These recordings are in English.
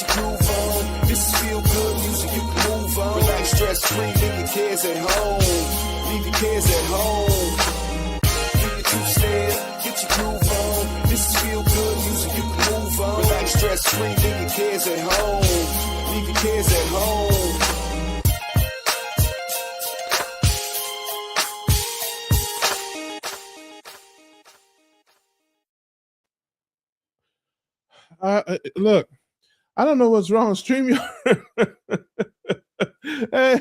your groove on. This is feel good music, you can move on. Relax, stress free, leave your cares at home. Leave your cares at home. Do your two-step, get your groove on. This is feel good music, you can move on. Relax, stress free, leave your cares at home. Leave your cares at home. Look, I don't know what's wrong with StreamYard. Hey, I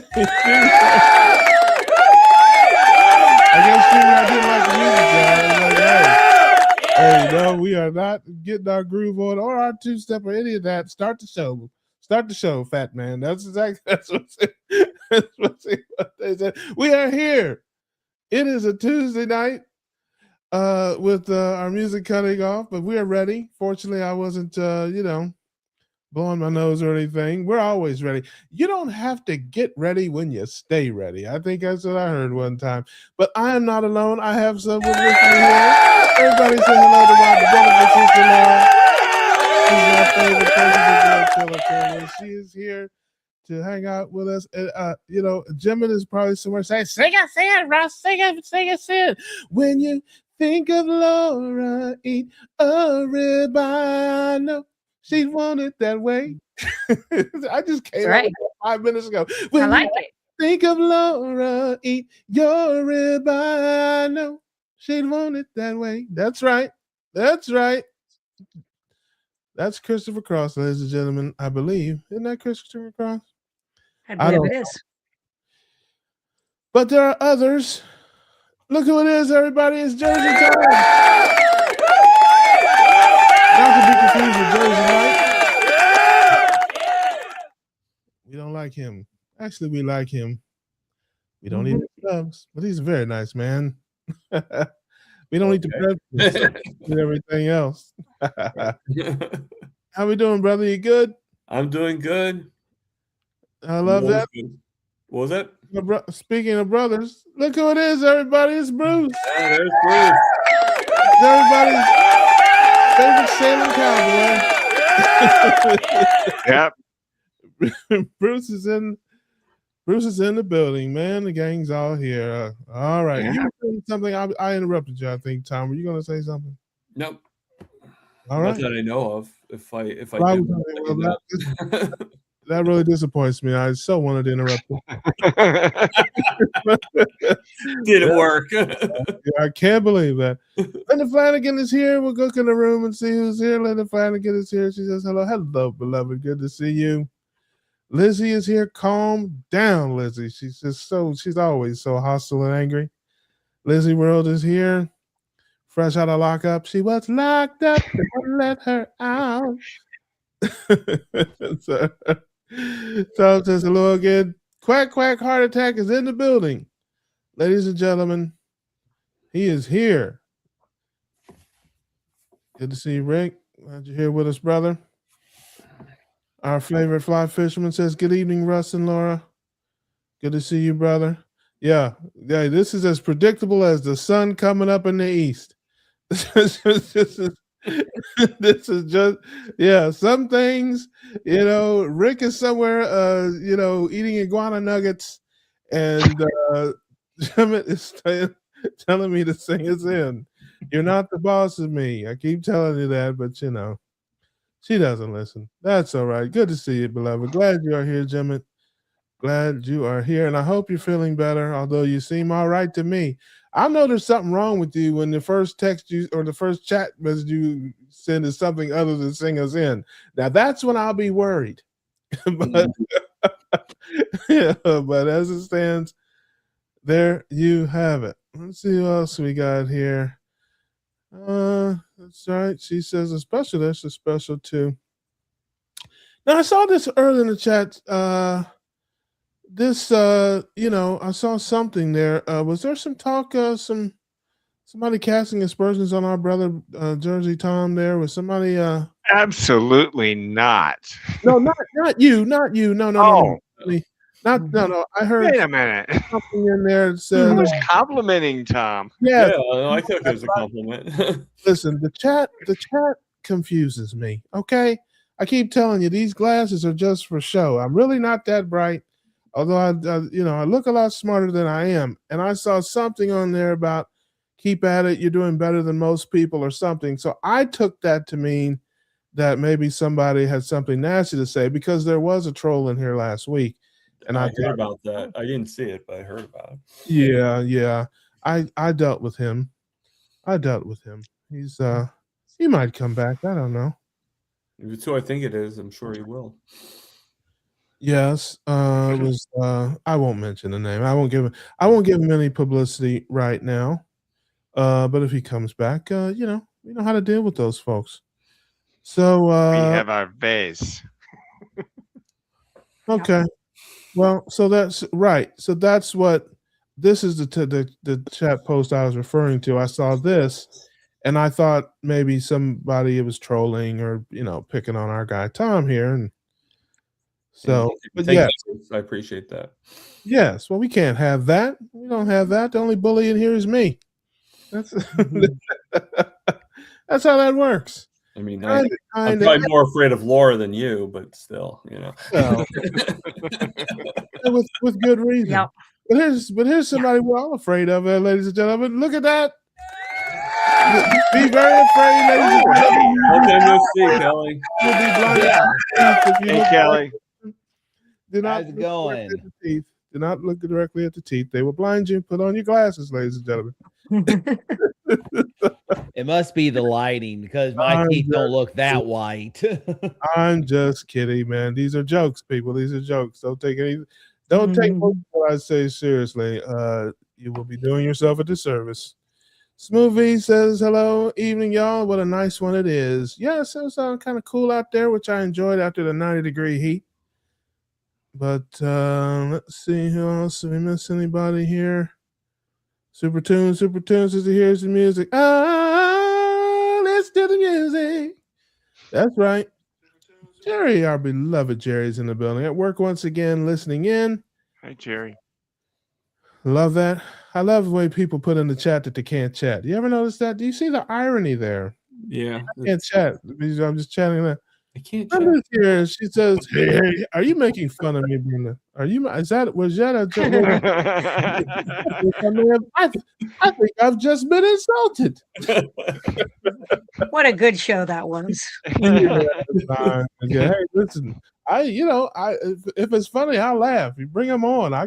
guess StreamYard didn't like the music, y'all. Like, hey, no, we are not getting our groove on or our two-step or any of that. Start the show. Start the show, fat man. That's what they said. We are here. It is a Tuesday night. With our music cutting off, but we are ready. Fortunately, I wasn't, blowing my nose or anything. We're always ready. You don't have to get ready when you stay ready. I think that's what I heard one time. But I am not alone. I have someone with me here. Everybody say hello to my beautiful sister, Laura. She's my favorite person. She is here to hang out with us. And, Jimin is probably somewhere saying, sing it, Russ, sing it. When you think of Laura, eat a ribeye. I know she'd want it that way. I just came out 5 minutes ago. When I like it. Think of Laura, eat your ribeye. I know she'd want it that way. That's right. That's Christopher Cross, ladies and gentlemen. I believe. Isn't that Christopher Cross? I believe it is. But there are others. Look who it is, everybody. It's Jersey time. Not to be confused with Jersey Mike. We don't like him. Actually, we like him. We don't eat the clubs, but he's a very nice man. We don't eat the bread and everything else. How we doing, brother? You good? I'm doing good. I love that. What was that? Speaking of brothers, look who it is, everybody. It's Bruce. Yeah, there's Bruce. It's everybody's favorite sailing cowboy. Yep. Bruce is in the building, man. The gang's all here. All right. Yeah. You were saying something. I interrupted you, I think, Tom. Were you going to say something? Nope. All right. Not that I know of. If I did, that really disappoints me. I so wanted to interrupt you. Didn't work. I can't believe that. Linda Flanagan is here. We'll go in the room and see who's here. Linda Flanagan is here. She says, hello, beloved. Good to see you. Lizzie is here. Calm down, Lizzie. She's always so hostile and angry. Lizzie World is here. Fresh out of lockup. She was locked up. Don't let her out. Tom says hello again. Quack, quack, heart attack is in the building. Ladies and gentlemen, he is here. Good to see you, Rick. Glad you're here with us, brother. Our favorite fly fisherman says, good evening, Russ and Laura. Good to see you, brother. Yeah, this is as predictable as the sun coming up in the east. This is just, some things, Rick is somewhere, eating iguana nuggets, and Jimmy is telling me to sing us in. You're not the boss of me. I keep telling you that, but she doesn't listen. That's all right. Good to see you, beloved. Glad you are here, Jimmy. Glad you are here, and I hope you're feeling better, although you seem all right to me. I know there's something wrong with you when the first text you or the first chat message you send is something other than sing us in. Now that's when I'll be worried. But but as it stands, there you have it. Let's see what else we got here. That's right. She says a special. That's a special too. Now I saw this earlier in the chat. I saw something there. Was there some talk, somebody casting aspersions on our brother Jersey Tom there? Was somebody Absolutely not. No, not you. No. No. I heard Wait a minute. something in there that said Who was complimenting Tom? Yeah, I thought it was a compliment. Listen, the chat confuses me. Okay, I keep telling you, these glasses are just for show. I'm really not that bright, although I look a lot smarter than I am. And I saw something on there about keep at it, you're doing better than most people or something. So I took that to mean that maybe somebody had something nasty to say because there was a troll in here last week. And I heard about that. I didn't see it, but I heard about it. Yeah. I dealt with him. He's he might come back. I don't know. If it's who I think it is, I'm sure he will. Yes, it was. I won't mention the name. I won't give him any publicity right now. But if he comes back, we know how to deal with those folks. So We have our base. okay. Well, so that's right. So that's what this is the chat post I was referring to. I saw this, and I thought maybe somebody was trolling or picking on our guy Tom here, and so. But Thank yes, you. I appreciate that. yes. Well, we can't have that. We don't have that. The only bully in here is me. That's that's how that works. I mean, I'm probably more afraid of Laura than you, but still, Well, with good reason. Yep. But here's somebody we're all afraid of, ladies and gentlemen. Look at that. Be very afraid, ladies and gentlemen. Okay, we'll see, Kelly. You'll be blinded. Hey, Kelly. Do not How's it going? look at the teeth. Do not look directly at the teeth. They will blind you. Put on your glasses, ladies and gentlemen. It must be the lighting because my teeth don't look that white. I'm just kidding, man. These are jokes, people. These are jokes. Don't take what I say seriously. You will be doing yourself a disservice. Smoothie says, hello, evening, y'all. What a nice one it is. Yes, it was kind of cool out there, which I enjoyed after the 90-degree heat. But let's see who else. Did we miss anybody here? Super Tunes says he hears the music. Let's do the music. That's right. Jerry, our beloved Jerry's in the building. At work once again, listening in. Hi, Jerry. Love that. I love the way people put in the chat that they can't chat. Do you ever notice that? Do you see the irony there? Yeah. I can't chat. I'm just chatting that. I can't Brenda's here. She says, "Hey, are you making fun of me, Brenda? Was that a joke? I think I've just been insulted." What a good show that was. Yeah, hey, listen, if it's funny, I'll laugh. You bring them on. I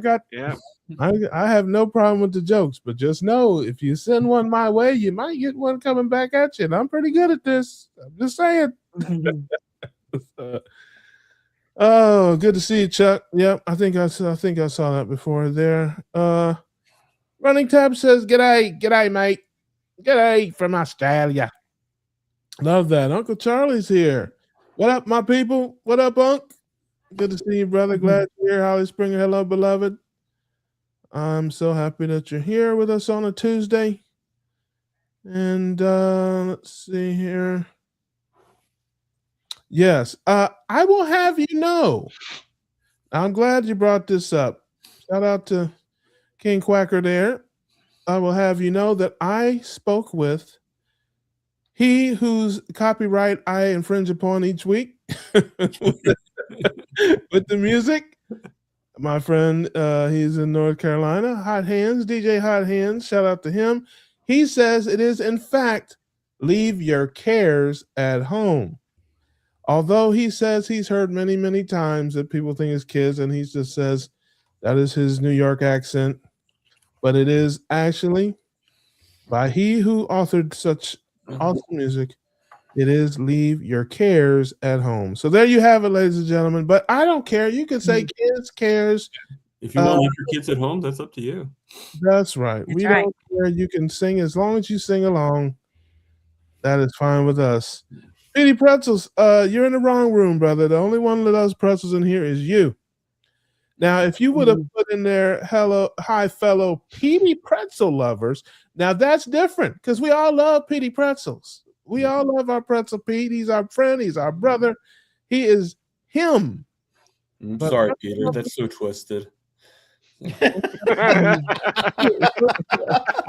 have no problem with the jokes, but just know if you send one my way, you might get one coming back at you. And I'm pretty good at this. I'm just saying. Oh, good to see you, Chuck. Yep, I think I saw that before there. Running Tab says, G'day, mate. G'day from Australia. Love that. Uncle Charlie's here. What up, my people? What up, Unc? Good to see you, brother. Glad you're here. Holly Springer, hello, beloved. I'm so happy that you're here with us on a Tuesday. And let's see here. Yes, I will have you know. I'm glad you brought this up. Shout out to King Quacker there. I will have you know that I spoke with he whose copyright I infringe upon each week with the music. My friend, he's in North Carolina. Hot Hands, DJ Hot Hands. Shout out to him. He says it is, in fact, leave your cares at home. Although he says he's heard many, many times that people think it's kids, and he just says that is his New York accent. But it is actually by he who authored such awesome music. It is leave your cares at home. So there you have it, ladies and gentlemen. But I don't care. You can say kids, cares. If you want to leave your kids at home, that's up to you. That's right. We don't care. You can sing as long as you sing along. That is fine with us. Petey Pretzels, you're in the wrong room, brother. The only one that does pretzels in here is you. Now, if you would have put in there, hi, fellow Petey Pretzel lovers, now that's different because we all love Petey Pretzels. We all love our Pretzel Pete. He's our friend. He's our brother. He is him. I'm sorry, Peter. That's so twisted.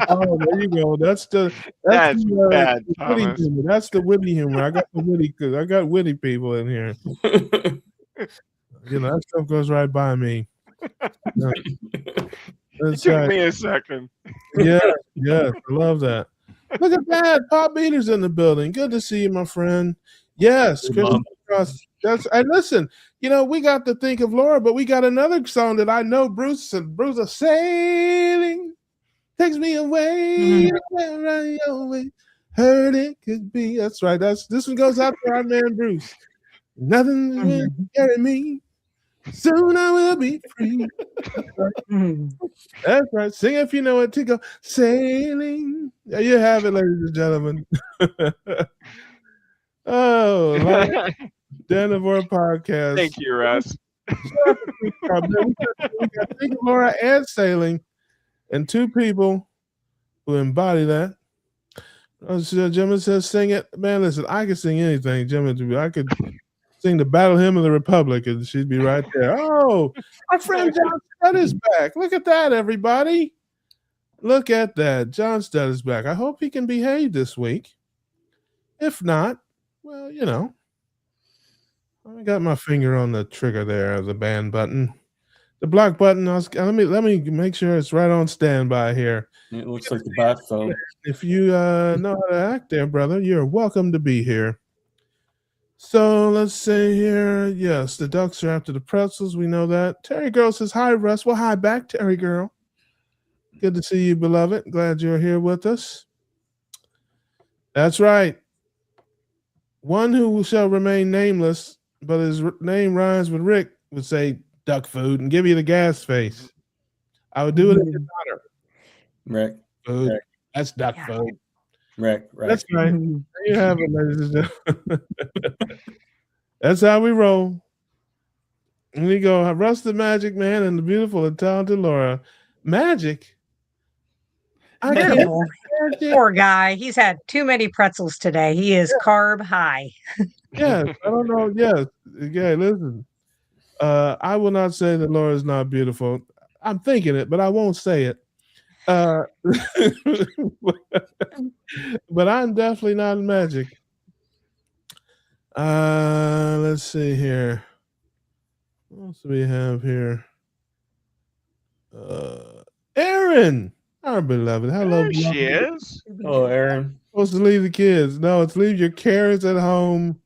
Oh, there you go. That's That's bad, the witty Thomas. humor. That's the witty humor. I got the witty. I got witty people in here. That stuff goes right by me. Yeah. It took me a second. Yeah, I love that. Look at that. Pop Beater's in the building. Good to see you, my friend. Yes, Christopher Cross. And listen, we got to think of Laura, but we got another song that I know Bruce is sailing. Takes me away, where I always heard it could be. That's right. This one goes out to our man Bruce. Nothing will carry me. Soon I will be free. That's right. Sing if you know it to go sailing. There you have it, ladies and gentlemen. Danivore podcast. Thank you, Russ. We got Think of Laura and sailing, and two people who embody that. Jimmy says, "Sing it, man." Listen, I could sing anything, Jimmy. I could sing the Battle Hymn of the Republic, and she'd be right there. Oh, our friend John Stead is back. Look at that, everybody. Look at that. John Stead is back. I hope he can behave this week. If not, well, I got my finger on the trigger there of the ban button. The block button, let me make sure it's right on standby here. It looks like the back phone. If you know how to act there, brother, you're welcome to be here. So let's say here, yes, the ducks are after the pretzels. We know that. Terry Girl says, hi, Russ. Well, hi back, Terry Girl. Good to see you, beloved. Glad you're here with us. That's right. One who shall remain nameless, but his name rhymes with Rick, would say duck food and give you the gas face. I would do it in his honor. Rick. Food. Rick. That's duck food. Rick. That's right. There you have it, ladies and gentlemen. That's how we roll. And we go, Russ the Magic Man and the beautiful and talented Laura. Magic? Poor guy. He's had too many pretzels today. He is carb high. Yes, I don't know. Yes. Yeah, listen. I will not say that Laura is not beautiful. I'm thinking it, but I won't say it. But I'm definitely not magic. Let's see here. What else do we have here? Aaron, our beloved. Hello. There she is. Oh, Aaron. Supposed to leave the kids. No, it's leave your cares at home.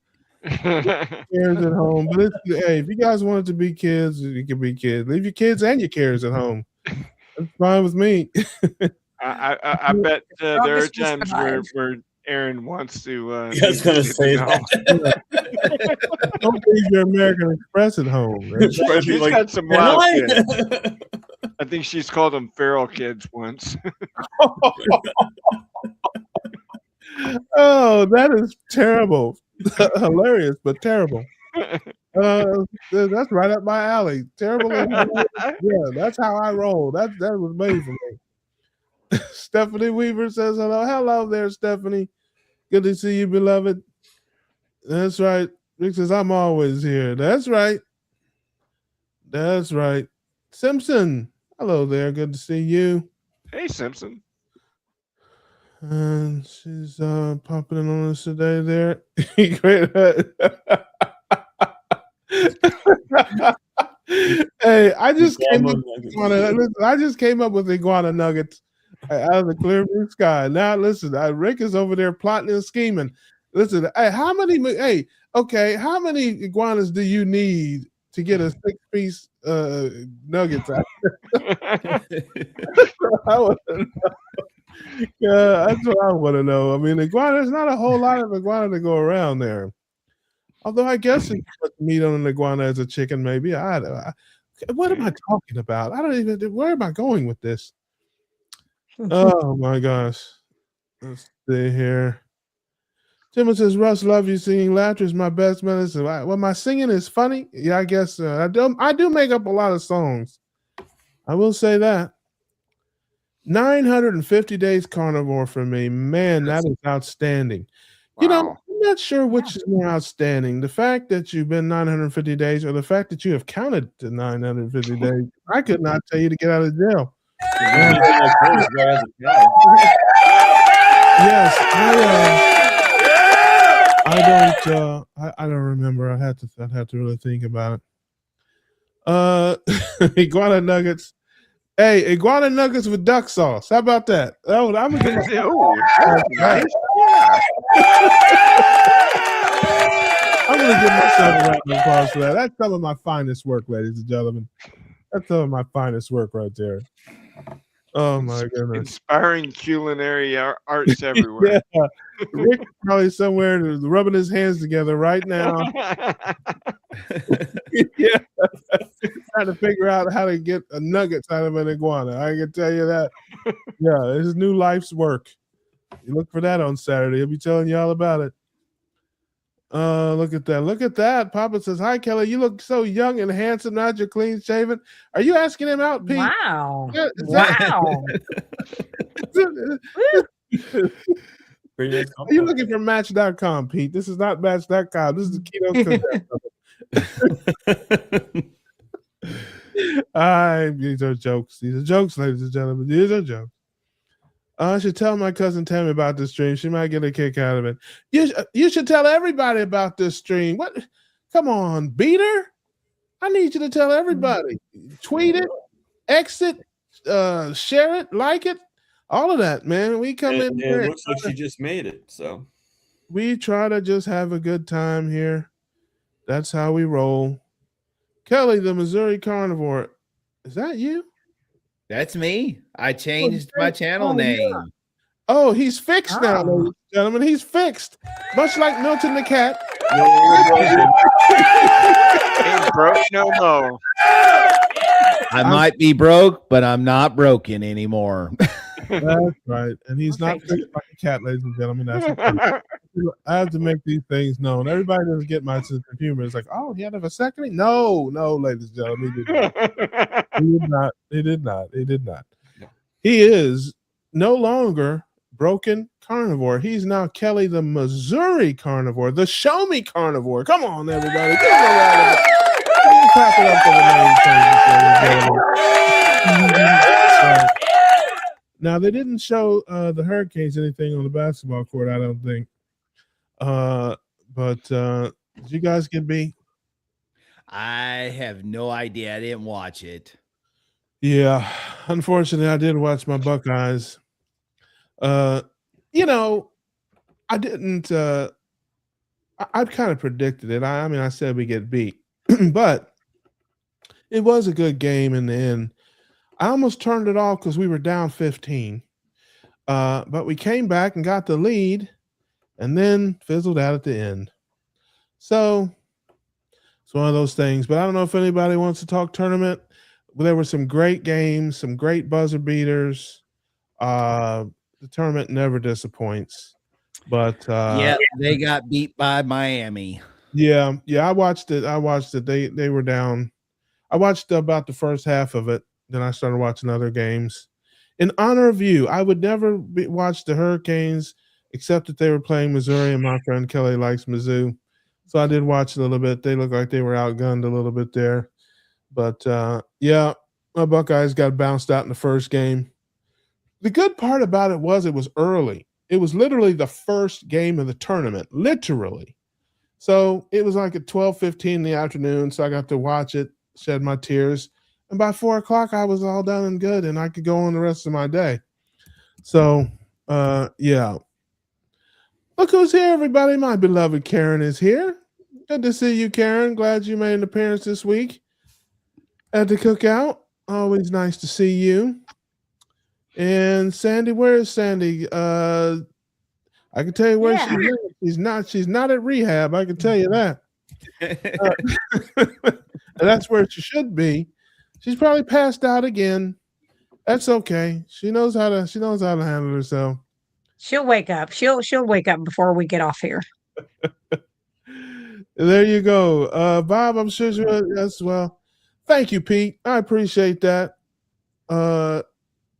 Cares at home. But hey, if you guys wanted to be kids, you can be kids. Leave your kids and your cares at home. That's fine with me. I bet there are times where Aaron wants to. I was going to say that. Don't leave your American Express at home. She's got some wild kids. I think she's called them feral kids once. Oh, that is terrible. Hilarious, but terrible. That's right up my alley. Terrible. Yeah, that's how I roll. That was made for me. Stephanie Weaver says hello. Hello there, Stephanie. Good to see you, beloved. That's right. Rick says, I'm always here. That's right. That's right. Simpson. Hello there. Good to see you. Hey, Simpson. And she's popping in on us today there. Hey, I just came up with iguana nuggets out of the clear blue sky. Now listen, Rick is over there plotting and scheming. Listen, hey, how many iguanas do you need to get a 6-piece nuggets out? Yeah, that's what I want to know. I mean, there's not a whole lot of iguana to go around there. Although I guess you put meat on an iguana as a chicken, maybe. What am I talking about? I don't even. Where am I going with this? Oh my gosh! Let's see here. Timmy says, "Russ, love you. Singing laughter is my best medicine." Well, my singing is funny. Yeah, I guess I do make up a lot of songs. I will say that. 950 days carnivore for me. Man, that is outstanding. Wow. not sure which is more outstanding, the fact that you've been 950 days or the fact that you have counted to 950 days. I could not tell you to get out of jail. Yes, I don't remember. I'd have to really think about it. Iguana nuggets. Hey, iguana nuggets with duck sauce. How about that? Oh, I'm gonna get Nice. I'm gonna give myself a round of applause for that. That's some of my finest work, ladies and gentlemen. That's some of my finest work right there. Oh my goodness. Inspiring culinary arts everywhere. Yeah. Rick is probably somewhere rubbing his hands together right now. Yeah. Trying to figure out how to get a nuggets out of an iguana. I can tell you that. Yeah, his new life's work. You look for that on Saturday. He'll be telling you all about it. Look at that. Look at that. Papa says, "Hi, Kelly. You look so young and handsome now that you're clean shaven." Are you asking him out, Pete? Wow. Yeah, Wow. Are you looking for Match.com, Pete? This is not Match.com. This is Keto Cook. These are jokes. These are jokes, ladies and gentlemen. These are jokes. I should tell my cousin Tammy about this stream. She might get a kick out of it. You should tell everybody about this stream. What? Come on, beater. I need you to tell everybody. Tweet it, exit, share it, like it, all of that, man. We come in here. It looks like she just made it. So we try to just have a good time here. That's how we roll. Kelly, the Missouri Carnivore. Is that you? That's me. I changed my channel name. Yeah. Oh, he's fixed now, ladies and gentlemen. He's fixed. Much like Milton the cat. Ain't broke no more. I might be broke, but I'm not broken anymore. That's right. And he's not fixed like a cat, ladies and gentlemen. That's I have to make these things known. Everybody doesn't get my sense of humor. It's like, oh, he had a vasectomy? No, ladies and gentlemen. He did not. He did not. He did not. He is no longer Broken Carnivore. He's now Kelly the Missouri Carnivore, the Show Me Carnivore. Come on, everybody. Give him a round of applause. Clap it up for the name change. Now, they didn't show the Hurricanes anything on the basketball court, I don't think. But did you guys get beat? I have no idea. I didn't watch it. Yeah, unfortunately, I did watch my Buckeyes. I didn't. I kind of predicted it. I mean, I said we get beat, but it was a good game in the end. I almost turned it off because we were down 15, but we came back and got the lead, and then fizzled out at the end. So it's one of those things. But I don't know if anybody wants to talk tournament. There were some great games, some great buzzer beaters. The tournament never disappoints. But yeah, they got beat by Miami. Yeah, I watched it. They were down. I watched about the first half of it. Then I started watching other games. In honor of you, I would never watch the Hurricanes except that they were playing Missouri, and my friend Kelly likes Mizzou. So I did watch a little bit. They looked like they were outgunned a little bit there. But, yeah, my Buckeyes got bounced out in the first game. The good part about it was early. It was literally the first game of the tournament, literally. So it was like at 12:15 in the afternoon, so I got to watch it, shed my tears. And by 4 o'clock, I was all done and good, and I could go on the rest of my day. So, yeah. Look who's here, everybody. My beloved Karen is here. Good to see you, Karen. Glad you made an appearance this week at the cookout. Always nice to see you. And Sandy, where is Sandy? I can tell you where she is. She's not at rehab. I can tell you that. And that's where she should be. She's probably passed out again. That's okay. She knows how to handle herself. She'll wake up. She'll wake up before we get off here. There you go. Bob, I'm sure you as well. Thank you, Pete. I appreciate that.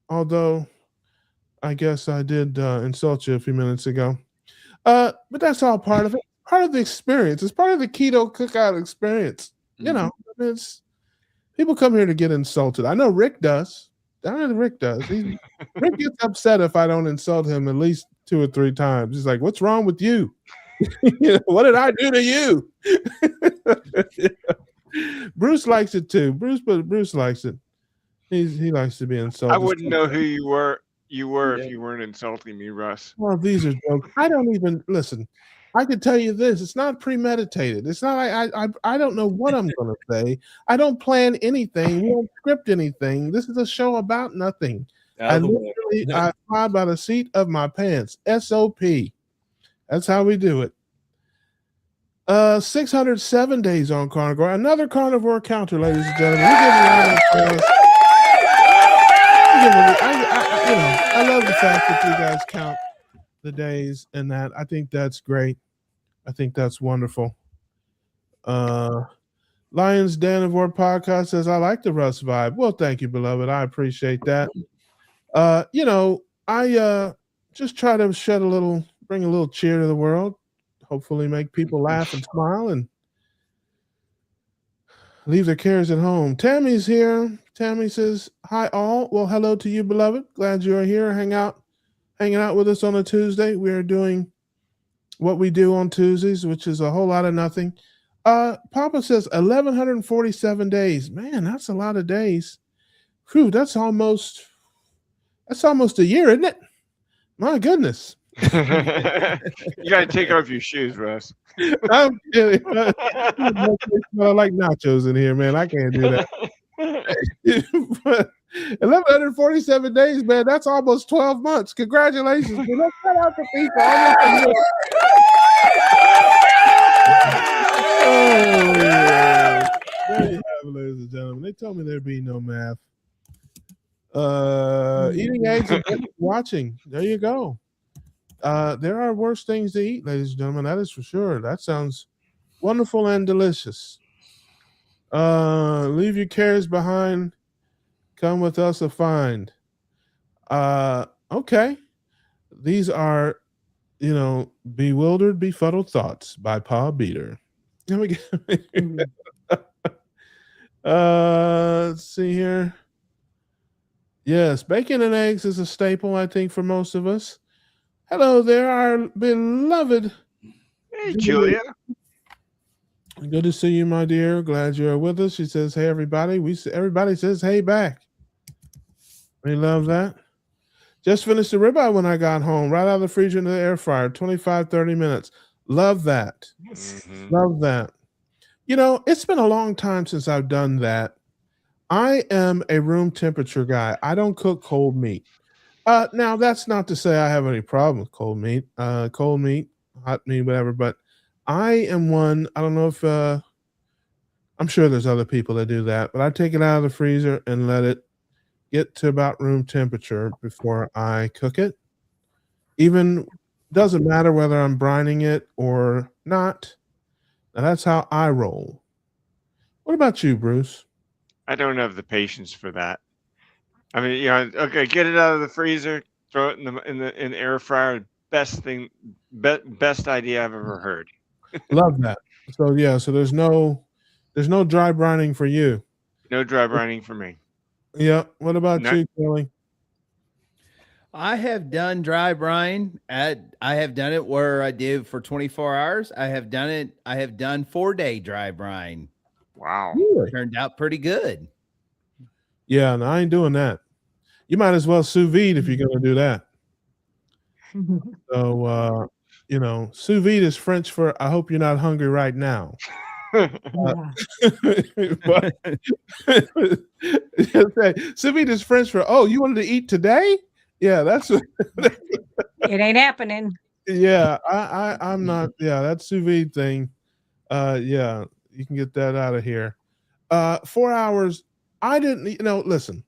Although I guess I did insult you a few minutes ago. But that's all part of it. Part of the experience. It's part of the keto cookout experience. You know, it's people come here to get insulted. I know Rick does. I know Rick does. Rick gets upset if I don't insult him at least 2 or 3 times. He's like, "What's wrong with you? What did I do to you?" Bruce likes it too. Bruce likes it. He likes to be insulted. I wouldn't know who you were if you weren't insulting me, Russ. Well, these are jokes. I don't even listen. I can tell you this: it's not premeditated. It's not. I don't know what I'm going to say. I don't plan anything. We don't script anything. This is a show about nothing. I fly by the seat of my pants. SOP. That's how we do it. 607 days on carnivore. Another carnivore counter, ladies and gentlemen. We give a round of applause. I love the fact that you guys count the days and that. I think that's great. I think that's wonderful. Lions Danivore podcast says, I like the Russ vibe. Well, thank you, beloved. I appreciate that. I just try to bring a little cheer to the world. Hopefully make people laugh and smile and leave their cares at home. Tammy's here. Tammy says, hi all. Well, hello to you, beloved. Glad you're here. Hanging out with us on a Tuesday. We are doing what we do on Tuesdays, which is a whole lot of nothing. Papa says 1,147 days. Man, that's a lot of days. Whew, that's almost a year, isn't it? My goodness. You gotta take off your shoes, Russ. I'm kidding. I like nachos in here, man. I can't do that. 1,147 days, man. That's almost 12 months. Congratulations. Man. Let's shout out to people. Oh, yeah. There you have it, ladies and gentlemen. They told me there'd be no math. Eating eggs and watching. There you go. There are worse things to eat, ladies and gentlemen. That is for sure. That sounds wonderful and delicious. Leave your cares behind. Come with us a find. Okay. These are, bewildered, befuddled thoughts by Pa Beater. Let's see here. Yes, bacon and eggs is a staple, I think, for most of us. Hello there, our beloved. Hey, Julia. Good to see you, my dear. Glad you're with us. She says, hey, everybody. Everybody says, hey, back. We love that. Just finished the ribeye when I got home, right out of the freezer into the air fryer, 25, 30 minutes. Love that. Mm-hmm. Love that. It's been a long time since I've done that. I am a room temperature guy. I don't cook cold meat. Now, that's not to say I have any problem with cold meat, hot meat, whatever, but I am one. I don't know if I'm sure there's other people that do that, but I take it out of the freezer and let it get to about room temperature before I cook it. Even doesn't matter whether I'm brining it or not. Now, that's how I roll. What about you, Bruce? I don't have the patience for that. I mean, okay, get it out of the freezer, throw it in the air fryer. Best idea I've ever heard. Love that. So there's no dry brining for you. No dry brining for me. Yeah. What about you, Kelly? I have done dry brine. I have done it where I did for 24 hours. I have done 4-day dry brine. Wow. Really? Turned out pretty good. Yeah, no, I ain't doing that. You might as well sous vide if you're going to do that. So, sous vide is French for I hope you're not hungry right now. Sous vide is French for, oh, you wanted to eat today? Yeah, that's it ain't happening. Yeah, I'm not. Yeah, that sous vide thing. Yeah, you can get that out of here. 4 hours. I didn't. Listen.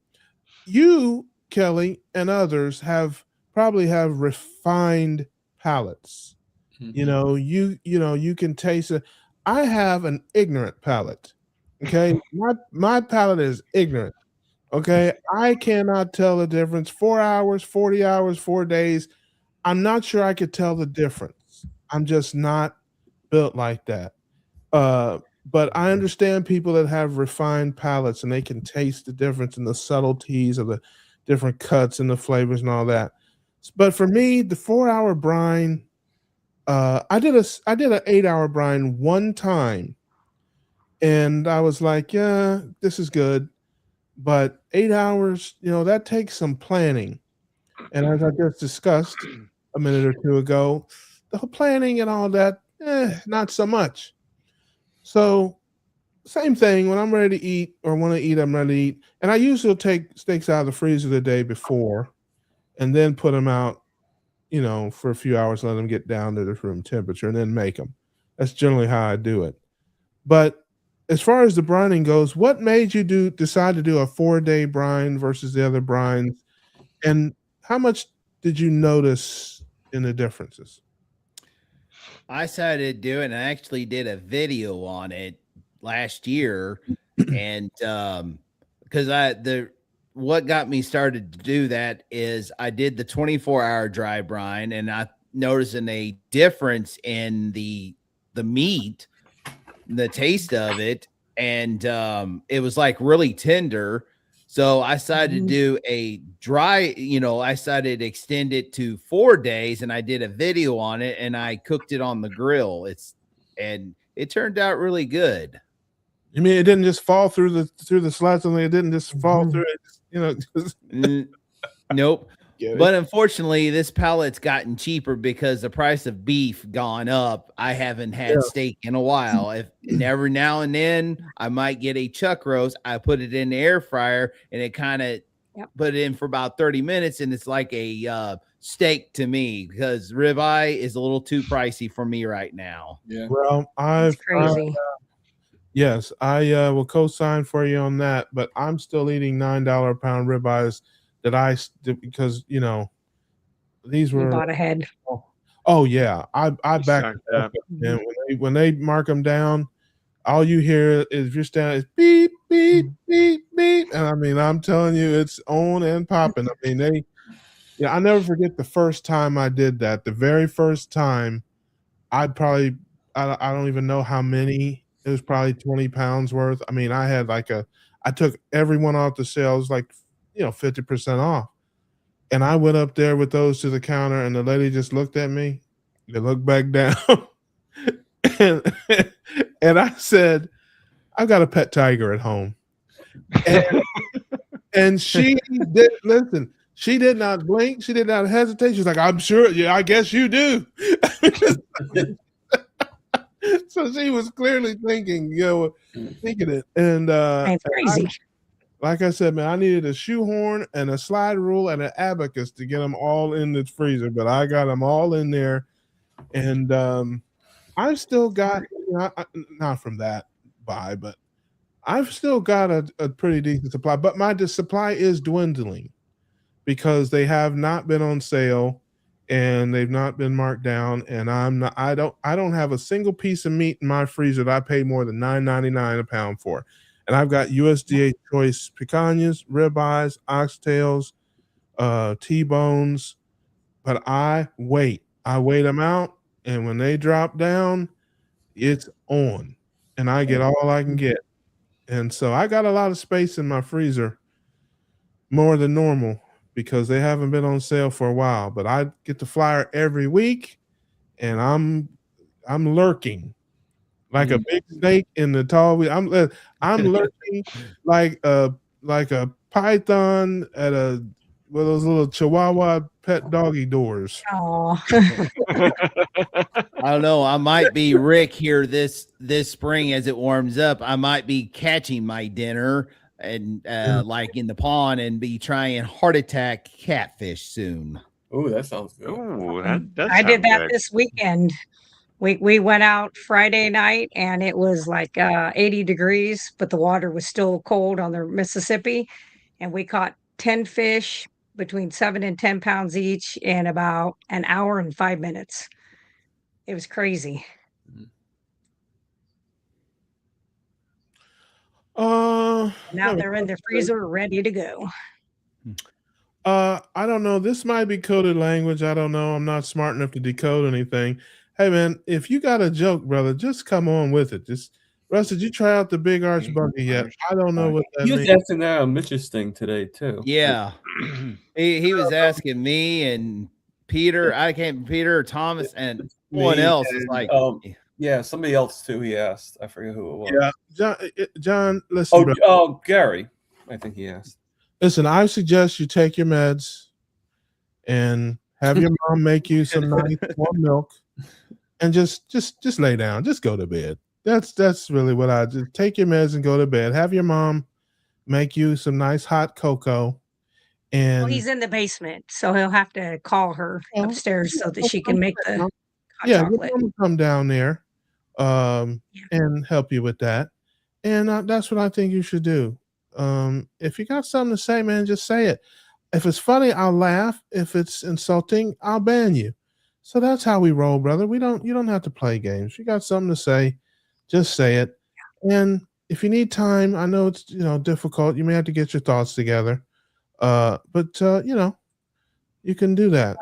You, Kelly, and others probably have refined palates. Mm-hmm. You can taste it. I have an ignorant palate. Okay, my palate is ignorant. Okay, I cannot tell the difference. 4 hours, 40 hours, 4 days. I'm not sure I could tell the difference. I'm just not built like that. But I understand people that have refined palates and they can taste the difference in the subtleties of the different cuts and the flavors and all that. But for me, the 4-hour brine, I did an 8-hour brine one time, and I was like, yeah, this is good. But 8 hours, that takes some planning. And as I just discussed a minute or two ago, the whole planning and all that, not so much. So same thing when I'm ready to eat or want to eat, I'm ready to eat. And I usually take steaks out of the freezer the day before and then put them out, for a few hours, let them get down to the room temperature and then make them. That's generally how I do it. But as far as the brining goes, what made you decide to do a 4-day brine versus the other brines? And how much did you notice in the differences? I decided to do it, and I actually did a video on it last year, and because what got me started to do that is I did the 24-hour dry brine, and I noticing a difference in the meat, the taste of it, and it was like really tender. So I decided to do a dry, I decided to extend it to 4 days, and I did a video on it, and I cooked it on the grill. And it turned out really good. You mean it didn't just fall through the slats, and it didn't just fall through it, Nope. But unfortunately, this pallet's gotten cheaper because the price of beef gone up. I haven't had steak in a while. And every now and then I might get a chuck roast. I put it in the air fryer, and it kind of put it in for about 30 minutes, and it's like a steak to me because ribeye is a little too pricey for me right now. Yeah. Well, It's crazy. yes, I will co-sign for you on that, but I'm still eating $9 a pound ribeyes that because these You were bought ahead. Oh yeah, I backed up, and when they mark them down, all you hear is you're standing is beep beep beep beep, and I mean I'm telling you it's on and popping. I mean I never forget the first time I did that. The very first time, I don't even know how many. It was probably 20 pounds worth. I mean I took everyone off the shelves like 50% off. And I went up there with those to the counter, and the lady just looked at me. They looked back down, and I said, "I've got a pet tiger at home," and she didn't listen. She did not blink. She did not hesitate. She's like, "I'm sure. Yeah, I guess you do." So she was clearly thinking it, and It's crazy. like I said, man, I needed a shoehorn and a slide rule and an abacus to get them all in the freezer, but I got them all in there, and I've still got not from that buy, but I've still got a pretty decent supply. But my supply is dwindling because they have not been on sale and they've not been marked down, and I don't have a single piece of meat in my freezer that I pay more than $9.99 a pound for. And I've got USDA choice picanhas, ribeyes, oxtails, T-bones, but I wait them out, and when they drop down, it's on, and I get all I can get. And so I got a lot of space in my freezer, more than normal, because they haven't been on sale for a while. But I get the flyer every week, and I'm lurking like a big snake in the tall. I'm lurking like a python at one of those little Chihuahua pet doggy doors. Oh, I don't know. I might be Rick here this spring as it warms up. I might be catching my dinner and like in the pond and be trying heart attack catfish soon. Oh, that sounds good. Oh, that does I did sound that good. this weekend. We went out Friday night, and it was like 80 degrees, but the water was still cold on the Mississippi. And we caught 10 fish between 7 and 10 pounds each in about an hour and 5 minutes. It was crazy. Now they're in the freezer ready to go. I don't know. This might be coded language. I don't know. I'm not smart enough to decode anything. Hey man, if you got a joke, brother, just come on with it. Just Russ, did you try out the big arch buggy yet? I don't know what that He was means. asking that on Mitch's thing today too. Yeah. He was asking me and Peter. I can't Peter, Thomas, and someone else is like yeah, somebody else too. He asked. I forget who it was. Yeah, John, listen, bro. Oh, Gary. I think he asked. Listen, I suggest you take your meds and have your mom make you some nice warm milk, and just lay down, just go to bed. That's really what I just take your meds and go to bed. Have your mom make you some nice hot cocoa. And Well, he's in the basement, so he'll have to call her upstairs so that she can make the hot chocolate. Your mom will come down there and help you with that. And that's what I think you should do. If you got something to say, man, just say it. If it's funny, I'll laugh. If it's insulting, I'll ban you. So that's how we roll, brother. You don't have to play games. If you got something to say, just say it. And if you need time, I know it's difficult. You may have to get your thoughts together. But you can do that.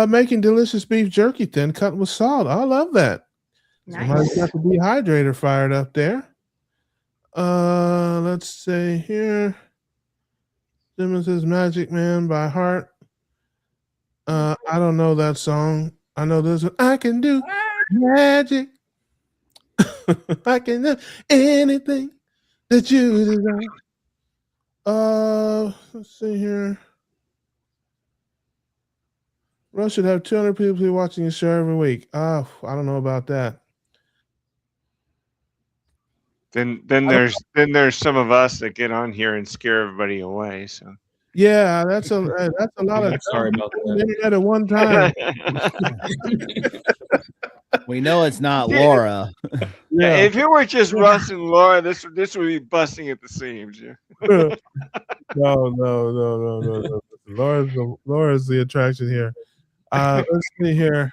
Making delicious beef jerky thin cut with salt. I love that. Somebody's got the dehydrator fired up there. Let's say here. Simmons says Magic Man by heart. I don't know that song. I know this one. I can do magic. I can do anything that you desire. Let's see here. Russ should have 200 people watching his show every week. I don't know about that. Then there's some of us that get on here and scare everybody away. So yeah, that's a lot of sorry about that. Internet at one time. We know it's not Laura. Yeah. If it were just Russ and Laura, this would be busting at the seams. Yeah. No. Laura's the attraction here. Let's see here.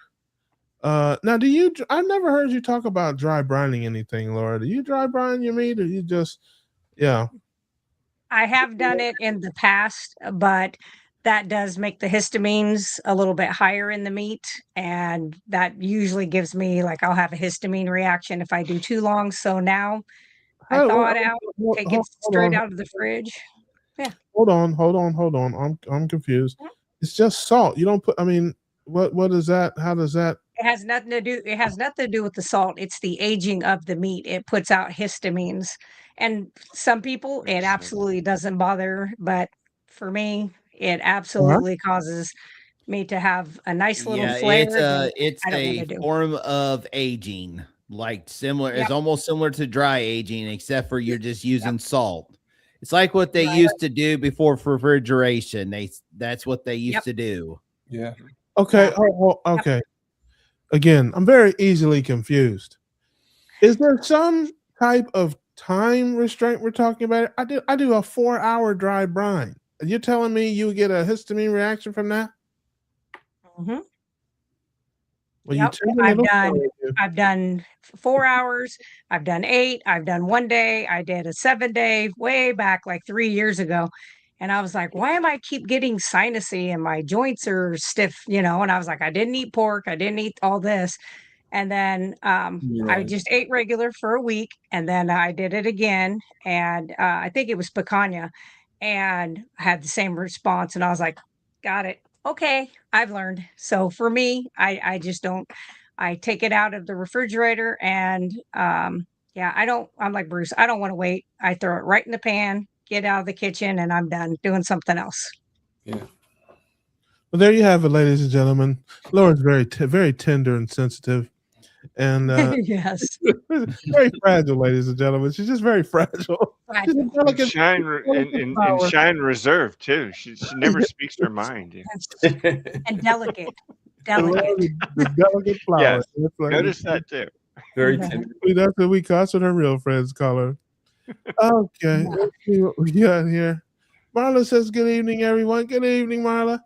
Now, I've never heard you talk about dry brining anything, Laura. Do you dry brine your meat, or you just, I have done it in the past, but that does make the histamines a little bit higher in the meat, and that usually gives me I'll have a histamine reaction if I do too long. So now I thaw it out, take it straight out of the fridge. Yeah. Hold on. I'm confused. It's just salt. You don't put. I mean, what is that? How does that? It has nothing to do with the salt. It's the aging of the meat. It puts out histamines. And some people it absolutely doesn't bother, but for me, it absolutely causes me to have a nice little flare. It's a form of aging, similar. It's almost similar to dry aging, except for you're just using salt. It's like what they used to do before refrigeration. That's what they used to do. Yeah. Okay. Okay. Again, I'm very easily confused. Is there some type of time restraint we're talking about? I do a 4-hour dry brine. You're telling me you get a histamine reaction from that? Mm-hmm. Well, I've done 4 hours. I've done 8. I've done 1 day. I did a 7-day way back 3 years ago. And I was like, why am I keep getting sinusy and my joints are stiff, And I was like, I didn't eat pork. I didn't eat all this. And then I just ate regular for a week. And then I did it again. And I think it was picanha. And I had the same response. And I was like, got it. Okay, I've learned. So for me, I just don't. I take it out of the refrigerator and I'm like Bruce. I don't want to wait. I throw it right in the pan, get out of the kitchen, and I'm done doing something else. Yeah. Well, there you have it, ladies and gentlemen. Laura's very very tender and sensitive, and yes, very fragile, ladies and gentlemen. She's just very fragile. Shine reserve too. She never speaks her mind. Yeah. And delicate. The delicate flower. Yes. Notice that too. Very tender. That's what that's what her real friends call her. Okay, let's see what we got here. Marla says, "Good evening, everyone." Good evening, Marla.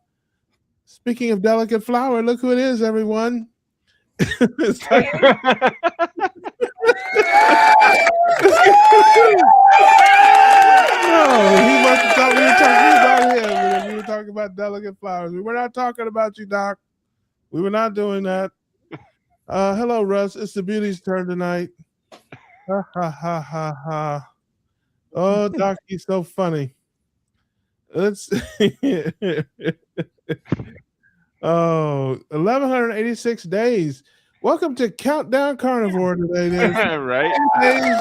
Speaking of delicate flower, look who it is, everyone. It's like... No, he must have thought we were talking about him. We were talking about delicate flowers. We were not talking about you, Doc. We were not doing that. Hello, Russ. It's the beauty's turn tonight. Ha ha ha ha ha. Oh, Doc, he's so funny. Let's oh, 1,186 days. Welcome to Countdown Carnivore today. Right? Days.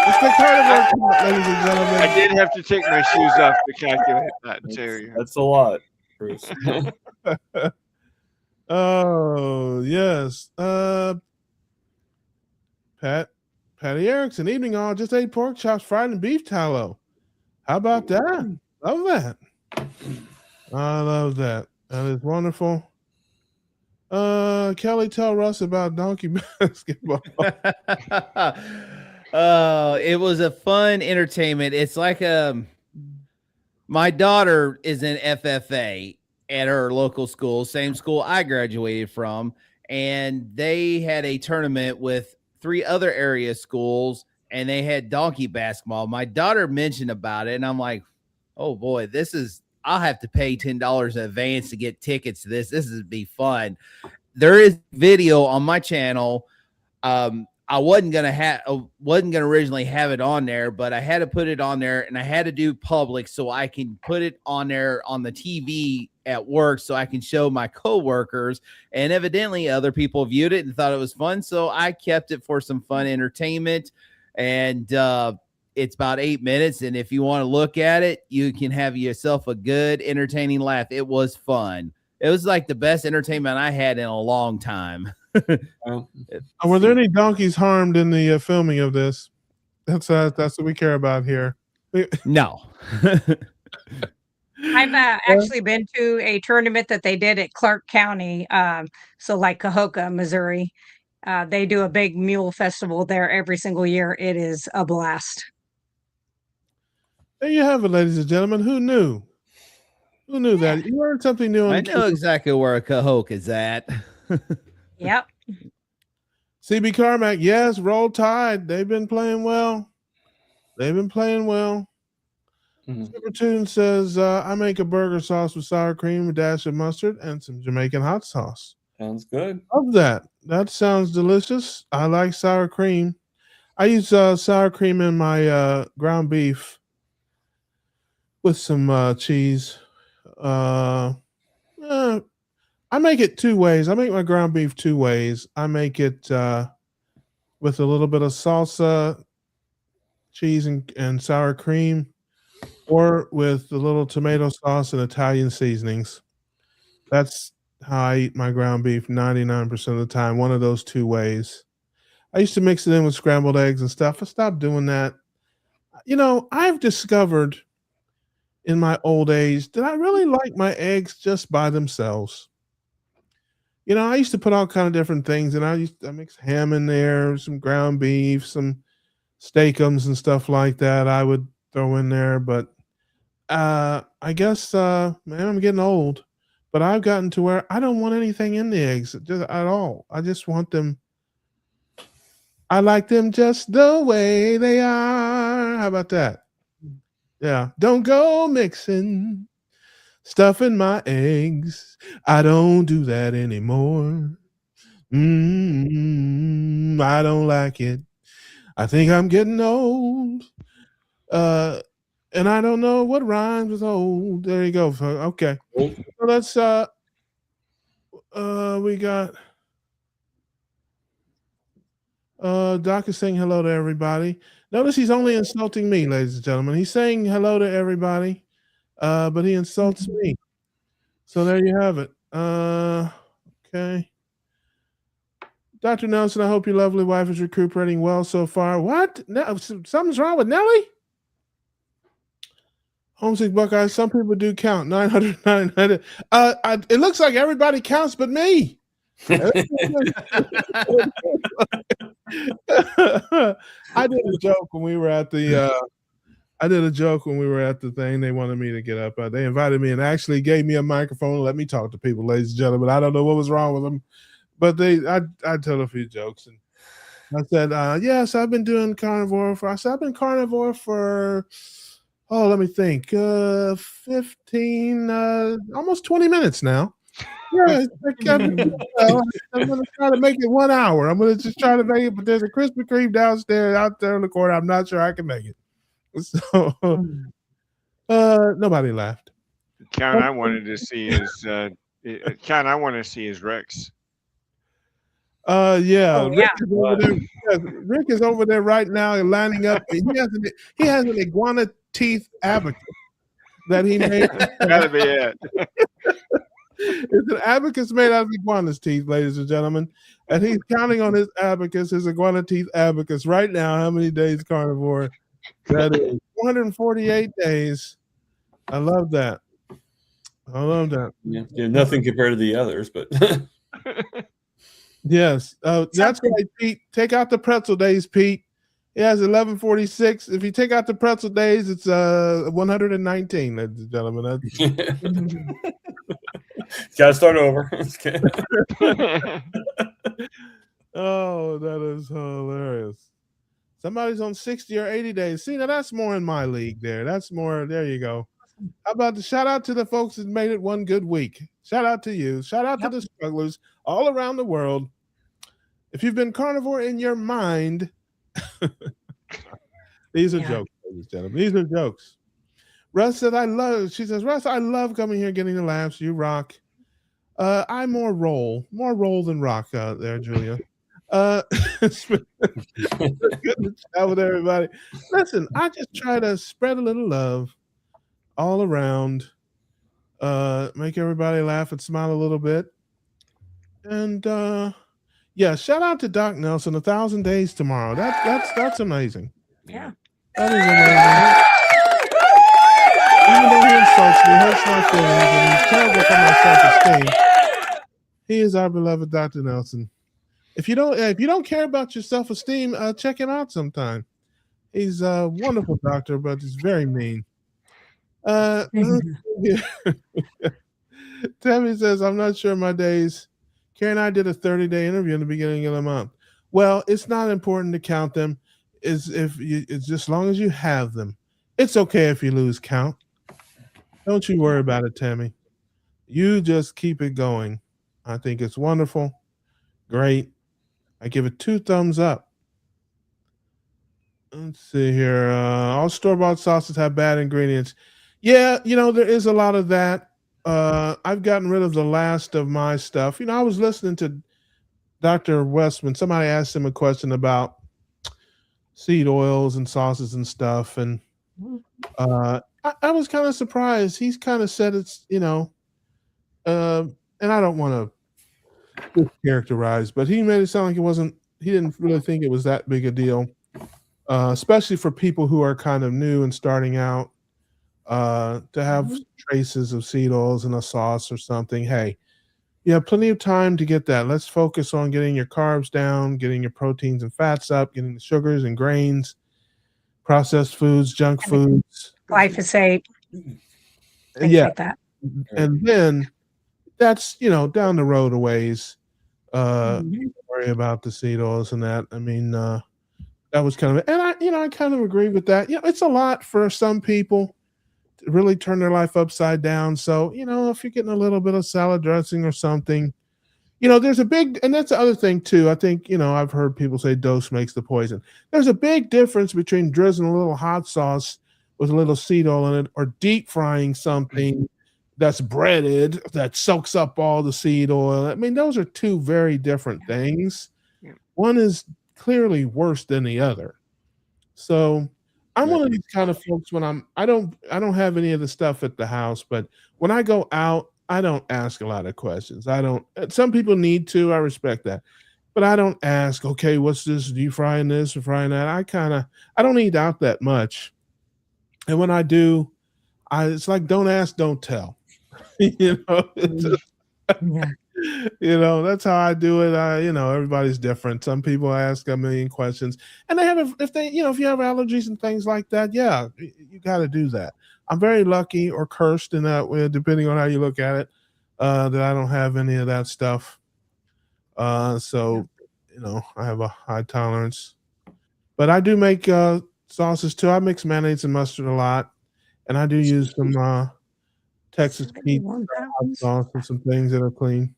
It's the carnivore count, ladies and gentlemen. I did have to take my shoes off to calculate that too. That's a lot, Bruce. Oh, yes. Patty Erickson, evening all. Just ate pork chops, fried, and beef tallow. How about that? Love that. I love that. That is wonderful. Kelly, tell Russ about donkey basketball. It was a fun entertainment. It's like my daughter is in FFA at her local school, same school I graduated from, and they had a tournament with 3 other area schools, and they had donkey basketball. My daughter mentioned about it, and I'm like, oh boy, I'll have to pay $10 in advance to get tickets to this. This is be fun. There is video on my channel. I wasn't gonna originally have it on there, but I had to put it on there, and I had to do public so I can put it on there on the TV at work so I can show my coworkers. And evidently other people viewed it and thought it was fun, so I kept it for some fun entertainment. And it's about 8 minutes, and if you want to look at it, you can have yourself a good entertaining laugh. It was fun. It was like the best entertainment I had in a long time. Were there any donkeys harmed in the filming of this? That's what we care about here. No. I've actually been to a tournament that they did at Clark County, so like Cahokia, Missouri. They do a big mule festival there every single year. It is a blast. There you have it, ladies and gentlemen. Who knew? Who knew that? You learned something new. I know exactly where a Cahokia is at. Yep. CB Carmack, yes, Roll Tide. They've been playing well. Mm-hmm. Super Tune says, I make a burger sauce with sour cream, a dash of mustard, and some Jamaican hot sauce. Sounds good. Love that. That sounds delicious. I like sour cream. I use sour cream in my ground beef with some cheese. I make it 2 ways. I make my ground beef 2 ways. I make it with a little bit of salsa, cheese, and sour cream, or with a little tomato sauce and Italian seasonings. That's how I eat my ground beef 99% of the time. One of those 2 ways. I used to mix it in with scrambled eggs and stuff. I stopped doing that. You know, I've discovered in my old age that I really like my eggs just by themselves. You know, I used to put all kind of different things, and I mix ham in there, some ground beef, some steakums and stuff like that. I would throw in there, but I guess man, I'm getting old. But I've gotten to where I don't want anything in the eggs just at all. I just want them. I like them just the way they are. How about that? Yeah. Don't go mixing stuff in my eggs. I don't do that anymore. I don't like it. I think I'm getting old. And I don't know what rhymes with old. There you go. Okay. So let's we got Doc is saying hello to everybody. Notice he's only insulting me, ladies and gentlemen. He's saying hello to everybody, but he insults me. So there you have it. Okay. Dr. Nelson, I hope your lovely wife is recuperating well so far. What? No, something's wrong with Nellie? Homesick Buckeye, some people do count. 900, 900. It looks like everybody counts but me. I did a joke when we were at the thing. They wanted me to get up. They invited me and actually gave me a microphone and let me talk to people, ladies and gentlemen. I don't know what was wrung with them, but I told a few jokes, and I said, yes, I've been doing carnivore I've been carnivore for let me think, 15 almost 20 minutes now. Yeah, I'm gonna try to make it 1 hour. I'm gonna just try to make it, but there's a Krispy Kreme downstairs out there in the corner. I'm not sure I can make it. So nobody laughed. Count I wanted to see is Count I want to see is Rex. Yeah, Oh, Rick yeah. is over there. Yeah, Rick is over there right now lining up. He has an iguana teeth abacus that he made. Gotta be it. It's an abacus made out of iguana's teeth, ladies and gentlemen. And he's counting on his abacus, his iguana teeth abacus, right now. How many days carnivore? That is 448 days. I love that. I love that. Yeah, nothing compared to the others, but Yes. That's right, Pete. Take out the pretzel days, Pete. He has 1146. If you take out the pretzel days, it's 119, ladies and gentlemen. gotta start over. Oh, that is hilarious. Somebody's on 60 or 80 days. See, now that's more in my league there. That's more, there you go. How about the shout out to the folks that made it one good week? Shout out to you. Shout out to the strugglers all around the world. If you've been carnivore in your mind, these are jokes, ladies and gentlemen. These are jokes. Russ said, she says, Russ, I love coming here getting the laughs. You rock. I more roll than rock out there, Julia. It's been good to chat with everybody. Listen, I just try to spread a little love all around, make everybody laugh and smile a little bit. And yeah, shout out to Doc Nelson, 1,000 days tomorrow. That's amazing. Yeah. That is amazing. Even though he insults me, hurts my feelings, and he's terrible for my self-esteem, he is our beloved Dr. Nelson. If you don't care about your self-esteem, check him out sometime. He's a wonderful doctor, but he's very mean. Tammy says, I'm not sure my days. Karen and I did a 30-day interview in the beginning of the month. Well, it's not important to count them. It's just as long as you have them. It's okay if you lose count. Don't you worry about it, Tammy. You just keep it going. I think it's wonderful. Great. I give it 2 thumbs up. Let's see here. All store-bought sauces have bad ingredients. Yeah, there is a lot of that. I've gotten rid of the last of my stuff. I was listening to Dr. Westman. Somebody asked him a question about seed oils and sauces and stuff. And I was kind of surprised. He's kind of said it's, and I don't want to characterize, but he made it sound like he didn't really think it was that big a deal, especially for people who are kind of new and starting out, to have traces of seed oils in a sauce or something. Hey, you have plenty of time to get that. Let's focus on getting your carbs down, getting your proteins and fats up, getting the sugars and grains, processed foods, junk foods, glyphosate, things like that. And then that's, down the road a ways. Worry about the seed oils and that. I mean, that was kind of, and I kind of agree with that. It's a lot for some people to really turn their life upside down. So, if you're getting a little bit of salad dressing or something, there's a big, and that's the other thing too. I think, I've heard people say dose makes the poison. There's a big difference between drizzling a little hot sauce with a little seed oil in it or deep frying something that's breaded that soaks up all the seed oil. I mean, those are 2 very different things. One is clearly worse than the other. So I'm one of these kind of folks when I don't have any of the stuff at the house, but when I go out, I don't ask a lot of questions. Some people need to, I respect that, but I don't ask, okay, what's this? Do you frying this or frying that? I don't eat out that much. And when I do, it's like, don't ask, don't tell. That's how I do it. Everybody's different. Some people ask a million questions, and if you have allergies and things like that, yeah, you got to do that. I'm very lucky or cursed in that way, depending on how you look at it, that I don't have any of that stuff. So, I have a high tolerance, but I do make sauces too. I mix mayonnaise and mustard a lot, and I do use some Texas pizza, 71 hot pounds. sauce, and some things that are clean.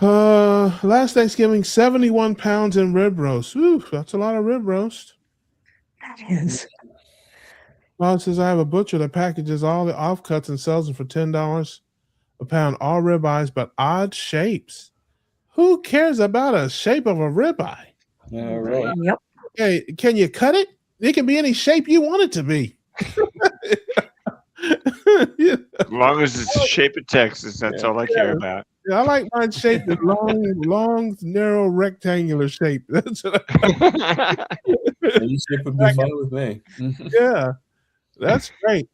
Last Thanksgiving, 71 pounds in rib roast. Whew, that's a lot of rib roast. That is. Well, it says I have a butcher that packages all the offcuts and sells them for $10 a pound, all ribeyes, but odd shapes. Who cares about a shape of a ribeye? Yeah, really. Yep. Hey, can you cut it? It can be any shape you want it to be. Yeah. As long as it's the shape of Texas, that's all I care about. Yeah, I like mine shaped in long, narrow, rectangular shape. That's what Any shape would be fine with me. yeah, that's great.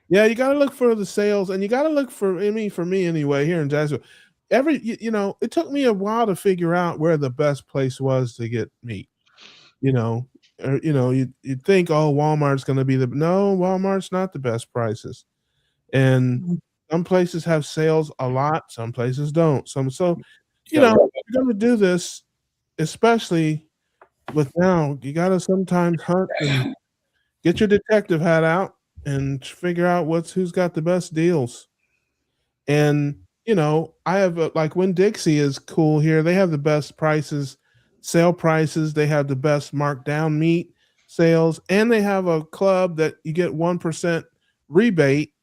Yeah, you got to look for the sales, and you got to look for. I mean, for me anyway, here in Jacksonville, it took me a while to figure out where the best place was to get meat. You'd think, oh, Walmart's going to be no, Walmart's not the best prices, and some places have sales a lot, some places don't. So if you're going to do this, especially with now, you got to sometimes hunt and get your detective hat out and figure out who's got the best deals. And I have like Winn Dixie is cool here. They have the best prices, sale prices. They have the best marked down meat sales, and they have a club that you get 1% rebate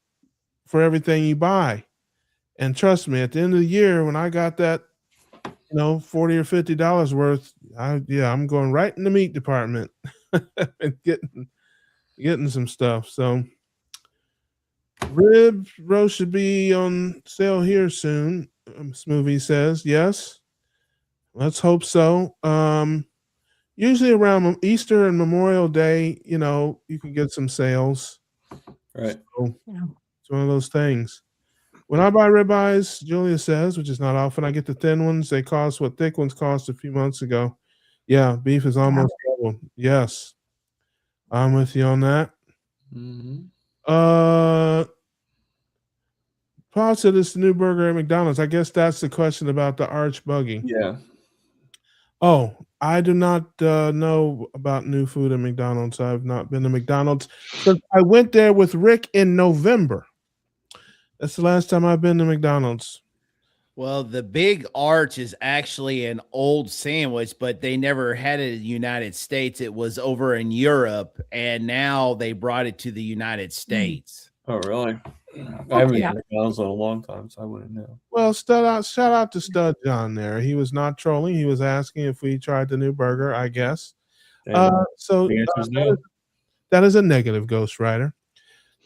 for everything you buy. And trust me, at the end of the year, when I got that, $40 or $50 worth, I'm going right in the meat department and getting some stuff. So rib roast should be on sale here soon. Smoothie says yes. Let's hope so. Usually around Easter and Memorial Day, you can get some sales. Right. So it's one of those things. When I buy ribeyes, Julia says, which is not often, I get the thin ones. They cost what thick ones cost a few months ago. Yeah, beef is almost double. Yes, I'm with you on that. Mm-hmm. Paul said it's the new burger at McDonald's. I guess that's the question about the arch buggy. Yeah. Oh, I do not know about new food at McDonald's. I've not been to McDonald's since I went there with Rick in November. That's the last time I've been to McDonald's. Well, the big arch is actually an old sandwich, but they never had it in the United States. It was over in Europe, and now they brought it to the United States. Oh, really? I haven't been to McDonald's in a long time, so I wouldn't know. Well, shout out to Stud John there. He was not trolling. He was asking if we tried the new burger, I guess. So the answer is no. That is a negative, Ghost Rider.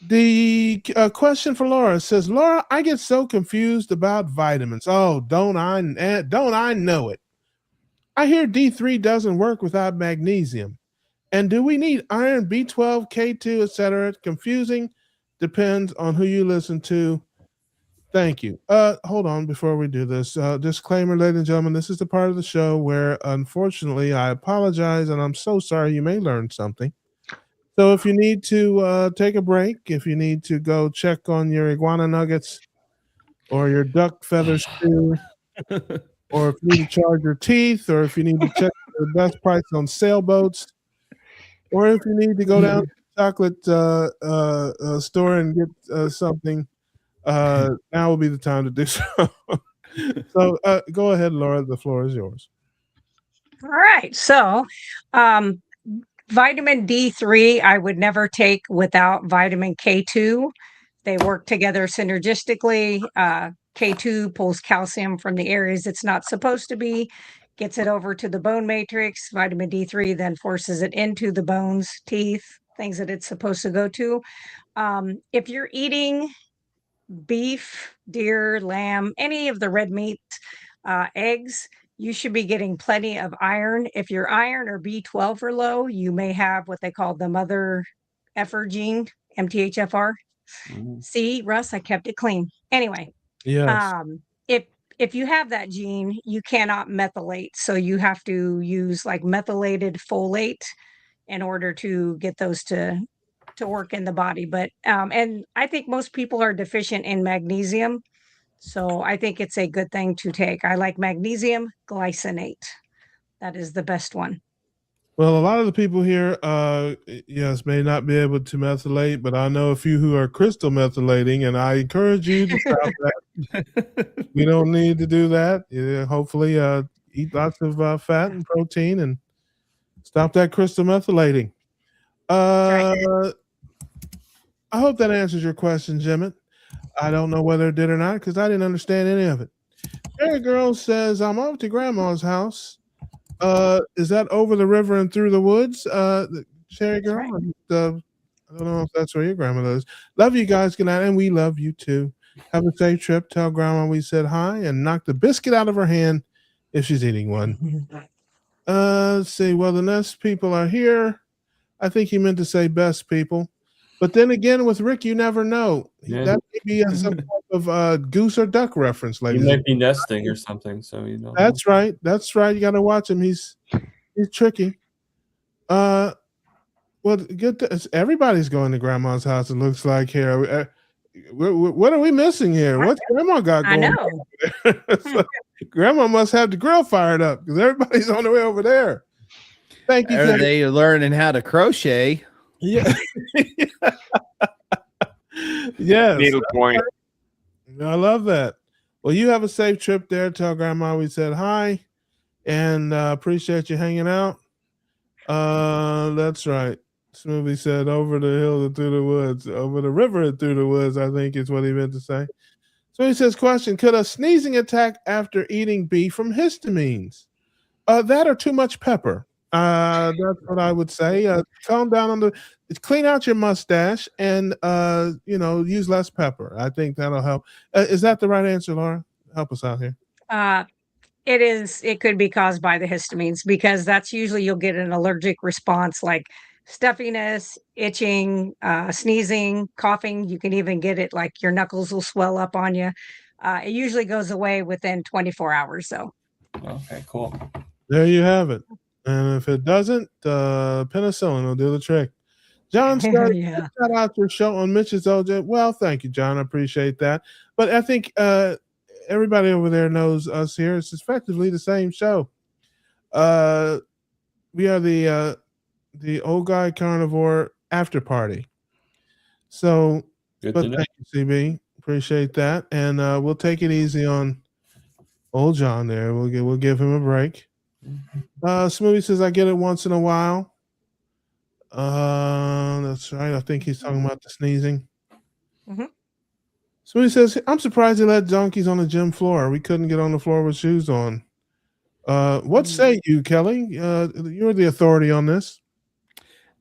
The question for Laura says, Laura, I get so confused about vitamins. Oh, don't I know it? I hear D3 doesn't work without magnesium. And do we need iron, B12, K2, etc.? Confusing. Depends on who you listen to. Thank you. Hold on before we do this. Disclaimer, ladies and gentlemen, this is the part of the show where, unfortunately, I apologize, and I'm so sorry you may learn something. So if you need to take a break, if you need to go check on your iguana nuggets or your duck feather stew, or if you need to charge your teeth, or if you need to check the best price on sailboats, or if you need to go down to the chocolate store and get something, now will be the time to do so. So go ahead, Laura. The floor is yours. All right. So vitamin D3, I would never take without vitamin K2. They work together synergistically. K2 pulls calcium from the areas it's not supposed to be, gets it over to the bone matrix. Vitamin D3 then forces it into the bones, teeth, things that it's supposed to go to. If you're eating beef, deer, lamb, any of the red meat, eggs, you should be getting plenty of iron. If your iron or B12 are low, you may have what they call the mother effer gene, MTHFR. See, Russ, I kept it clean. Anyway, yes. If you have that gene, you cannot methylate. So you have to use like methylated folate in order to get those to work in the body. But and I think most people are deficient in magnesium. So I think it's a good thing to take. I like magnesium glycinate. That is the best one. Well, a lot of the people here, yes, may not be able to methylate, but I know a few who are crystal methylating, and I encourage you to stop that. We don't need to do that. Hopefully, eat lots of fat and protein and stop that crystal methylating. I hope that answers your question, Jimmy. I don't know whether it did or not because I didn't understand any of it. Cherry Girl says, I'm over to Grandma's house. Is that over the river and through the woods? Cherry Girl? right. I don't know if that's where your grandma lives. Love you guys. Good night. And we love you too. Have a safe trip. Tell Grandma we said hi and knock the biscuit out of her hand if she's eating one. Let's see. Well, the next people are here. I think he meant to say best people. But then again, with Rick, you never know. Yeah. That may be some type of goose or duck reference, He ladies. might be nesting or something, so you know. That's right. That's right. You got to watch him. He's tricky. Well, everybody's going to Grandma's house. It looks like here. What are we missing here? What's Grandma got I going? know. So, Grandma must have the grill fired up because everybody's on the way over there. Thank you. Are they learning how to crochet? Yeah. Yes. Needlepoint. I love that. Well, you have a safe trip there. Tell Grandma we said hi and appreciate you hanging out. That's right. Smoothie said over the hill and through the woods, over the river and through the woods, I think is what he meant to say. So he says, question, could a sneezing attack after eating be from histamines? That or too much pepper. That's what I would say. Calm down on clean out your mustache and use less pepper. I think that'll help. Is that the right answer, Laura? Help us out here. It is. It could be caused by the histamines because that's usually you'll get an allergic response like stuffiness, itching, sneezing, coughing. You can even get it like your knuckles will swell up on you. It usually goes away within 24 hours. So. Okay, cool. There you have it. And if it doesn't, penicillin will do the trick. John started shout out your show on Mitch's OJ. Well, thank you, John. I appreciate that. But I think everybody over there knows us here. It's effectively the same show. We are the Old Guy Carnivore after party. So, Good but to know. thank you, CB. Appreciate that. And we'll take it easy on old John there. We'll give him a break. Smoothie says I get it once in a while. That's right. I think he's talking about the sneezing. Mm-hmm. Smoothie says I'm surprised they let donkeys on the gym floor. We couldn't get on the floor with shoes on. What say you, Kelly? You're the authority on this.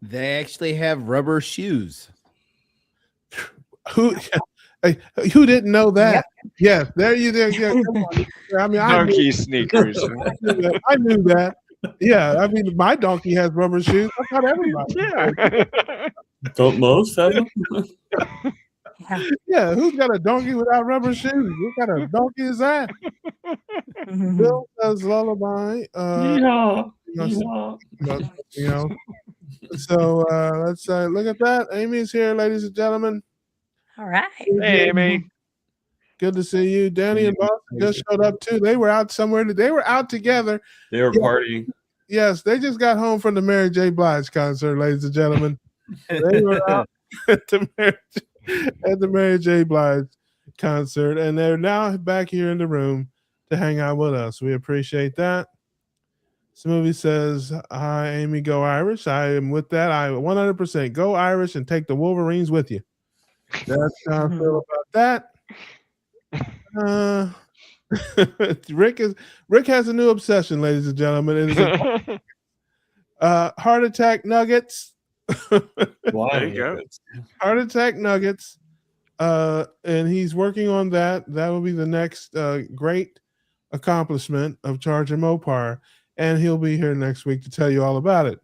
They actually have rubber shoes. Who didn't know that? Yep. Yes, there you there. Yeah, I mean, donkey sneakers. I knew that. Yeah, I mean, my donkey has rubber shoes. I thought everybody. Yeah. Don't most have them? Yeah, who's got a donkey without rubber shoes? What kind of donkey is that? Bill does lullaby. So let's look at that. Amy's here, ladies and gentlemen. All right. Hey, Amy. Good to see you. Danny and Boston just showed up too. They were out somewhere. They were out together. They were partying. Yes, they just got home from the Mary J. Blige concert, ladies and gentlemen. They were out at the Mary J. Blige concert, and they're now back here in the room to hang out with us. We appreciate that. Smoothie says, hi, Amy, go Irish. I am with that. I 100% go Irish and take the Wolverines with you. That's how I feel about that. Rick has a new obsession, ladies and gentlemen. It is heart attack nuggets. There you go. Heart attack nuggets. And he's working on that. That will be the next great accomplishment of Charger Mopar. And he'll be here next week to tell you all about it.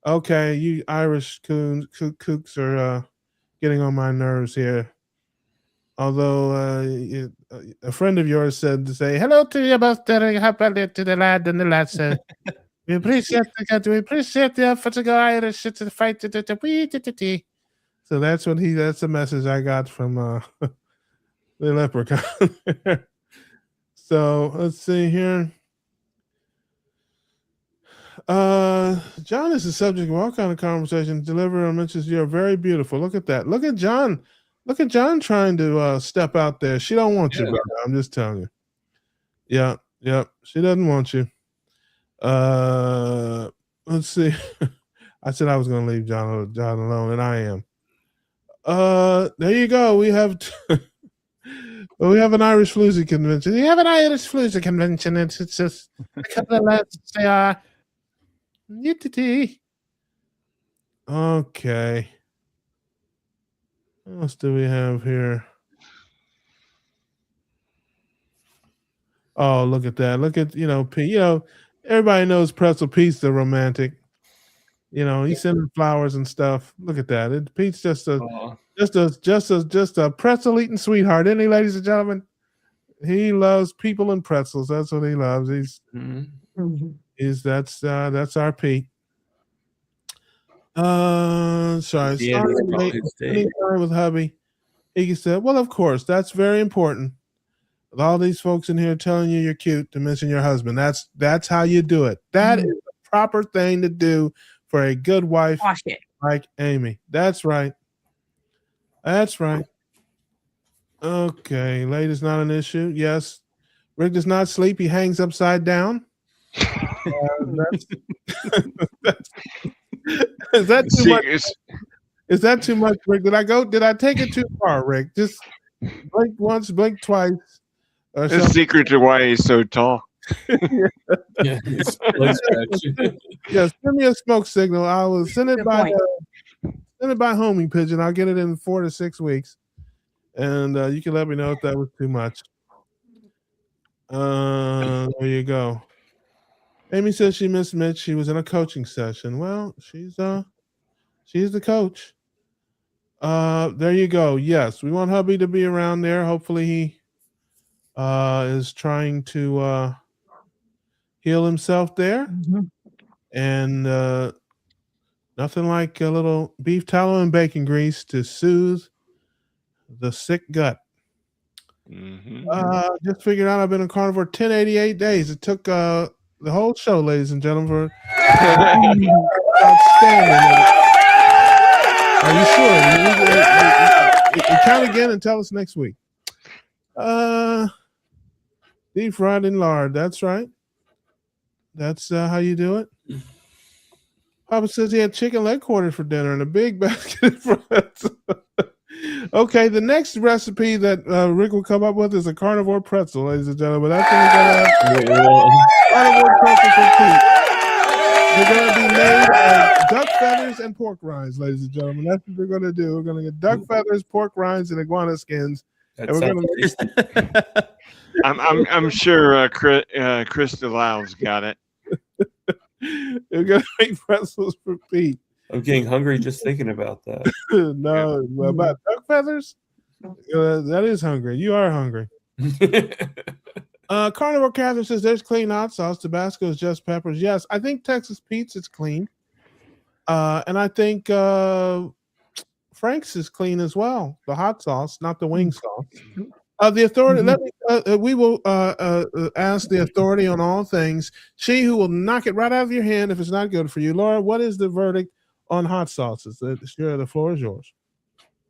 Okay, you Irish kooks are getting on my nerves here. Although a friend of yours said to say hello to you about to the lad, and the lad said, we appreciate the effort to go Irish to fight. So that's the message I got from the leprechaun. So let's see here. John is the subject of all kind of conversation. Deliverer mentions you're very beautiful. Look at that. Look at John. Look at John trying to step out there. She don't want you, brother. I'm just telling you. Yeah, yeah. She doesn't want you. Let's see. I said I was going to leave John alone, and I am. There you go. We have we have an Irish floozy convention. You have an Irish floozy convention. It's just a couple of lads say, okay. What else do we have here? Oh, look at that. Look at, everybody knows Pretzel Pete's the romantic. He's sending flowers and stuff. Look at that. Pete's just a pretzel eating sweetheart, isn't he, ladies and gentlemen? He loves people and pretzels. That's what he loves. That's our Pete. Sorry with hubby. He said, well, of course, that's very important. With all these folks in here telling you you're cute to mention your husband. That's how you do it. That is the proper thing to do for a good wife like Amy. That's right. That's right. Okay, late is not an issue. Yes. Rick does not sleep. He hangs upside down. Is that too much? Is that too much, Rick? Did I take it too far, Rick? Just blink once, blink twice. The secret to why he's so tall. Yeah, send me a smoke signal. I will send it by homing pigeon. I'll get it in 4 to 6 weeks, and you can let me know if that was too much. There you go. Amy says she missed Mitch. She was in a coaching session. Well, she's the coach. There you go. Yes, we want hubby to be around there. Hopefully he is trying to heal himself there. And nothing like a little beef tallow and bacon grease to soothe the sick gut. Just figured out I've been a carnivore 1088 days. It took the whole show, ladies and gentlemen, for outstanding. Are you sure? You count again and tell us next week. Deep fried in lard. That's right. That's how you do it. Papa says he had chicken leg quarters for dinner and a big basket of fries. Okay, the next recipe that Rick will come up with is a carnivore pretzel, ladies and gentlemen. That's what we're going to have. Carnivore pretzel for Pete. They're going to be made of duck feathers and pork rinds, ladies and gentlemen. That's what we're going to do. We're going to get duck feathers, pork rinds, and iguana skins. And we're going to. I'm sure Chris DeLisle's got it. We're going to make pretzels for Pete. I'm getting hungry just thinking about that. No, about duck feathers? That is hungry. You are hungry. Carnivore Catherine says there's clean hot sauce. Tabasco is just peppers. Yes, I think Texas Pete's is clean. And I think Frank's is clean as well. The hot sauce, not the wing sauce. The authority, we will ask the authority on all things. She who will knock it right out of your hand if it's not good for you. Laura, what is the verdict on hot sauces? The floor is yours.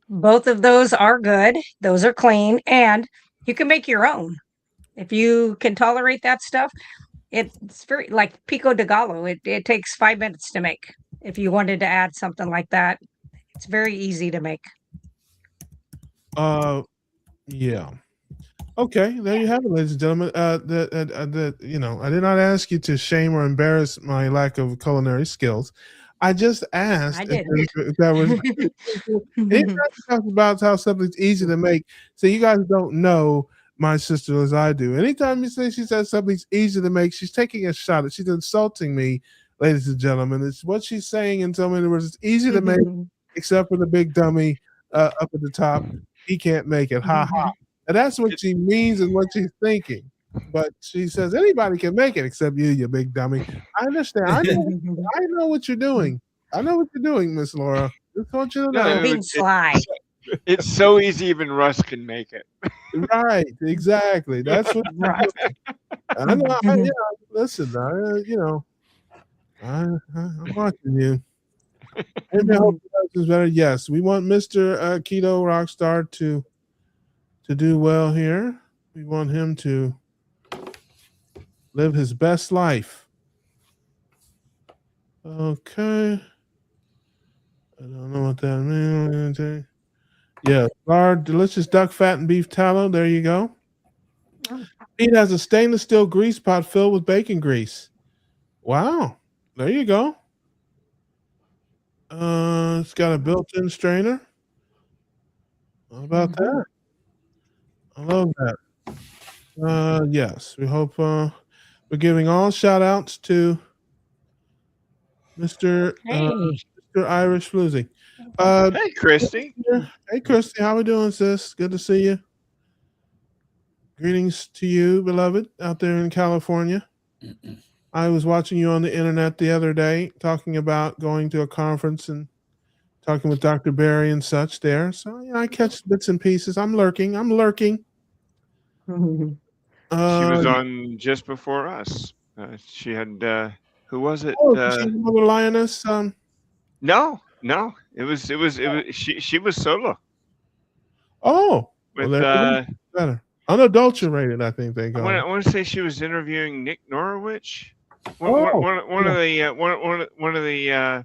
Both of those are good. Those are clean. And you can make your own. If you can tolerate that stuff, it's very like pico de gallo. It takes 5 minutes to make. If you wanted to add something like that, it's very easy to make. Yeah. Okay, there you have it, ladies and gentlemen. I did not ask you to shame or embarrass my lack of culinary skills. I just asked if that was. Anytime she talks about how something's easy to make, so you guys don't know my sister as I do. Anytime you say she says something's easy to make, she's taking a shot at. She's insulting me, ladies and gentlemen. It's what she's saying in so many words. It's easy to make, except for the big dummy up at the top. He can't make it. Ha ha. And that's what she means and what she's thinking. But she says anybody can make it except you big dummy. I understand. I know what you're doing. I know what you're doing, Miss Laura. Just want you to know. Being sly. It's so easy, even Russ can make it. Right, exactly. That's what. Right. I know. Listen, I'm watching you. Maybe I hope is better. Yes, we want Mr. Keto Rockstar to do well here. We want him to live his best life. Okay. I don't know what that means. Yeah, large, delicious duck fat and beef tallow. There you go. Pete has a stainless steel grease pot filled with bacon grease. Wow. There you go. It's got a built-in strainer. How about that? I love that. Yes, we hope we're giving all shout outs to Mr. Mr. Irish Floozy. Hey, Christy. Hey, Christy, how we doing, sis? Good to see you. Greetings to you, beloved, out there in California. I was watching you on the internet the other day talking about going to a conference and talking with Dr. Barry and such there. So, I catch bits and pieces. I'm lurking. She was on just before us. She had who was it? Mother Lioness. No. It was she was solo. Oh, with better. Unadulterated, I think they go. I want to say she was interviewing Nick Norwich, one of the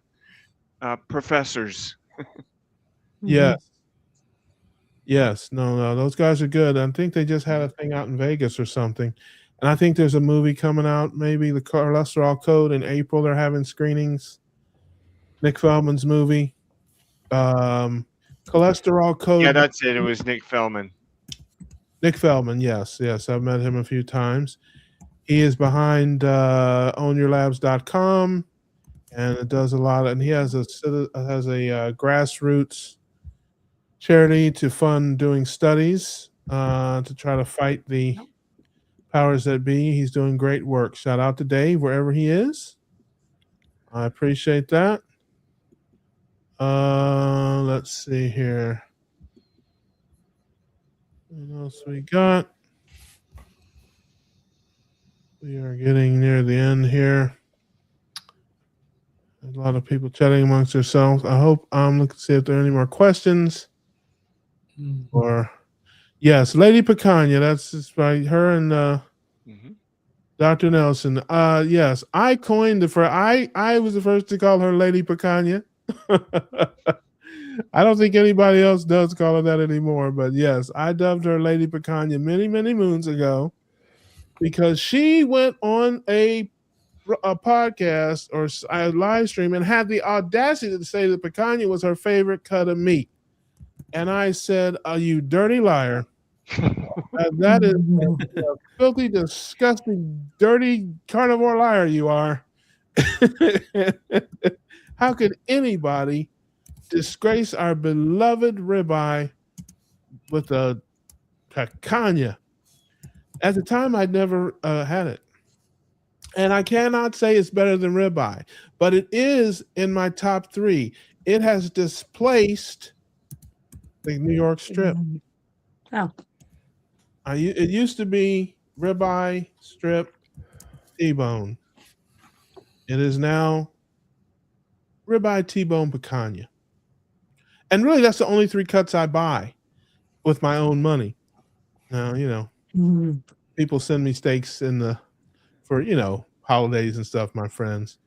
professors. Yes. No, those guys are good. I think they just had a thing out in Vegas or something, and I think there's a movie coming out. Maybe the Cholesterol Code in April. They're having screenings. Nick Feldman's movie. Cholesterol Code. Yeah, that's it. It was Nick Feldman. Nick Feldman, yes. I've met him a few times. He is behind ownyourlabs.com, and it does a lot. And he has a grassroots charity to fund doing studies to try to fight the powers that be. He's doing great work. Shout out to Dave wherever he is. I appreciate that. Let's see here. What else we got? We are getting near the end here. There's a lot of people chatting amongst themselves. I hope I'm looking to see if there are any more questions. Or yes, Lady Picanha. That's just by her and Dr. Nelson. Yes, I coined the phrase. I was the first to call her Lady Picanha. I don't think anybody else does call her that anymore, but yes, I dubbed her Lady Picanha many, many moons ago because she went on a podcast or a live stream and had the audacity to say that picanha was her favorite cut of meat. And I said, you dirty liar. That is a filthy, disgusting, dirty carnivore liar you are. How could anybody disgrace our beloved ribeye with a picanha? At the time, I'd never had it. And I cannot say it's better than ribeye, but it is in my top 3. It has displaced the New York strip. Oh. It used to be ribeye, strip, T-bone. It is now ribeye, T-bone, picanha. And really, that's the only 3 cuts I buy with my own money. Now, people send me steaks for holidays and stuff, my friends.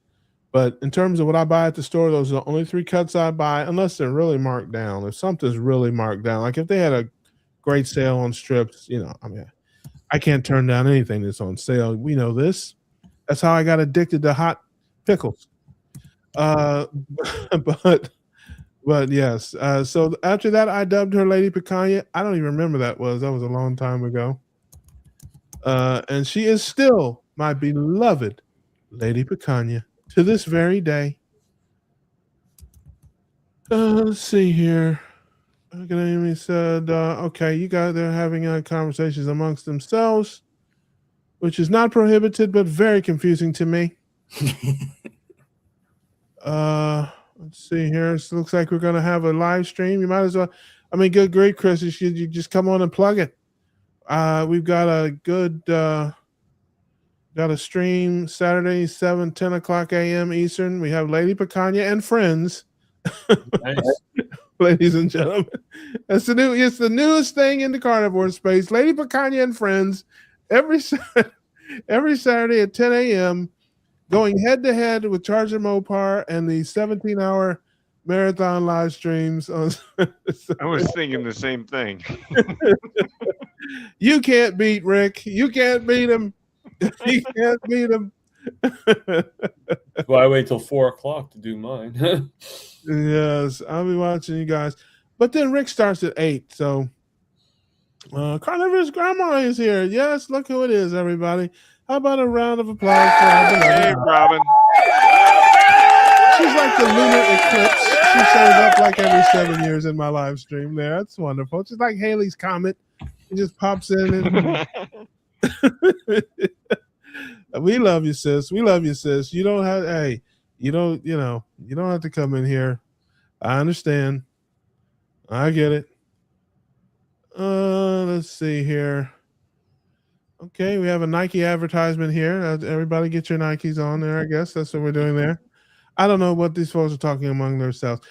But in terms of what I buy at the store, those are the only 3 cuts I buy, unless they're really marked down. If something's really marked down, like if they had a great sale on strips, I can't turn down anything that's on sale. We know this. That's how I got addicted to hot pickles. But yes. So after that, I dubbed her Lady Picanha. I don't even remember that was a long time ago. And she is still my beloved Lady Picanha to this very day. Let's see here. Amy said, okay, you guys, they're having conversations amongst themselves, which is not prohibited, but very confusing to me. Let's see here. It looks like we're going to have a live stream. You might as well. Good grief, Chris. You just come on and plug it. We've got a good Got a stream Saturday, 10 o'clock a.m. Eastern. We have Lady Picanha and friends, Nice. ladies and gentlemen. It's the newest thing in the carnivore space. Lady Picanha and friends every every Saturday at 10 a.m. going head to head with Charger Mopar and the 17-hour marathon live streams on. I was thinking the same thing. You can't beat Rick. You can't beat him. You can't beat him. Well, I wait till 4 o'clock to do mine. Yes, I'll be watching you guys. But then Rick starts at 8. So Carnivorous Grandma is here. Yes, look who it is, everybody. How about a round of applause for Robin? Hey, Robin. She's like the lunar eclipse. She shows up like every 7 years in my live stream there. That's wonderful. She's like Haley's Comet. It just pops in. We love you, sis. We love you, sis. You don't have, hey, you don't have to come in here. I understand. I get it. Let's see here. Okay, we have a Nike advertisement here. Everybody get your Nikes on there, I guess. That's what we're doing there. I don't know what these folks are talking among themselves.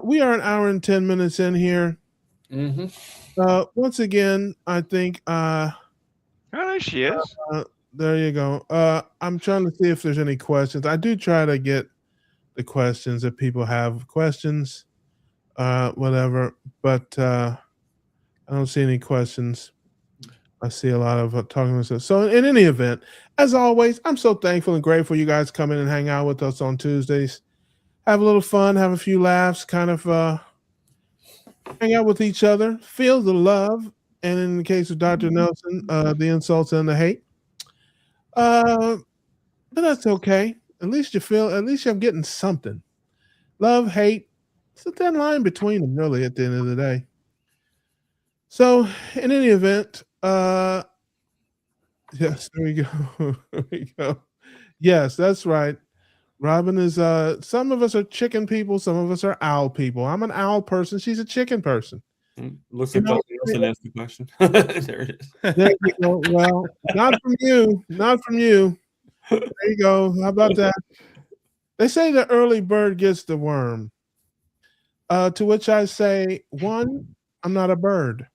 We are an hour and 10 minutes in here. Mm-hmm. Once again, I think Oh, there she is. there you go. I'm trying to see if there's any questions. I do try to get the questions if people have questions, whatever. But I don't see any questions. I see a lot of talking to stuff. So in any event, as always, I'm so thankful and grateful you guys come in and hang out with us on Tuesdays. Have a little fun, have a few laughs, kind of hang out with each other, feel the love, and in the case of Dr. Nelson, the insults and the hate. But that's okay. At least I'm getting something. Love, hate, it's a thin line between them, really, at the end of the day. So, in any event, yes, there we go. There we go. Yes, that's right. Robin is some of us are chicken people, some of us are owl people. I'm an owl person, she's a chicken person. Looks like Dr. Nelson asked the question. There it is. There you go. Well, not from you. Not from you. There you go. How about that? They say the early bird gets the worm. To which I say, one, I'm not a bird.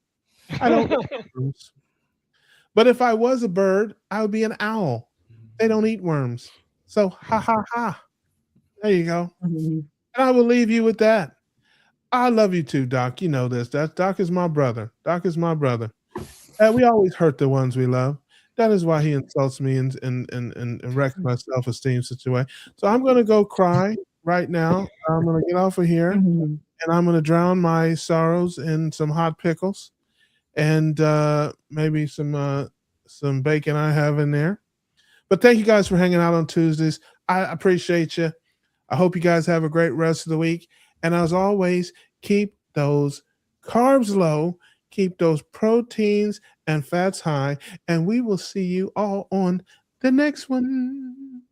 I don't eat worms. But if I was a bird, I would be an owl. They don't eat worms. So ha ha ha. There you go. And I will leave you with that. I love you too, Doc. You know this. Doc is my brother. Doc is my brother. We always hurt the ones we love. That is why he insults me and wrecks my self-esteem such a way. So I'm going to go cry right now. I'm going to get off of here, and I'm going to drown my sorrows in some hot pickles and maybe some bacon I have in there. But thank you guys for hanging out on Tuesdays. I appreciate you. I hope you guys have a great rest of the week. And as always, keep those carbs low, keep those proteins and fats high, and we will see you all on the next one.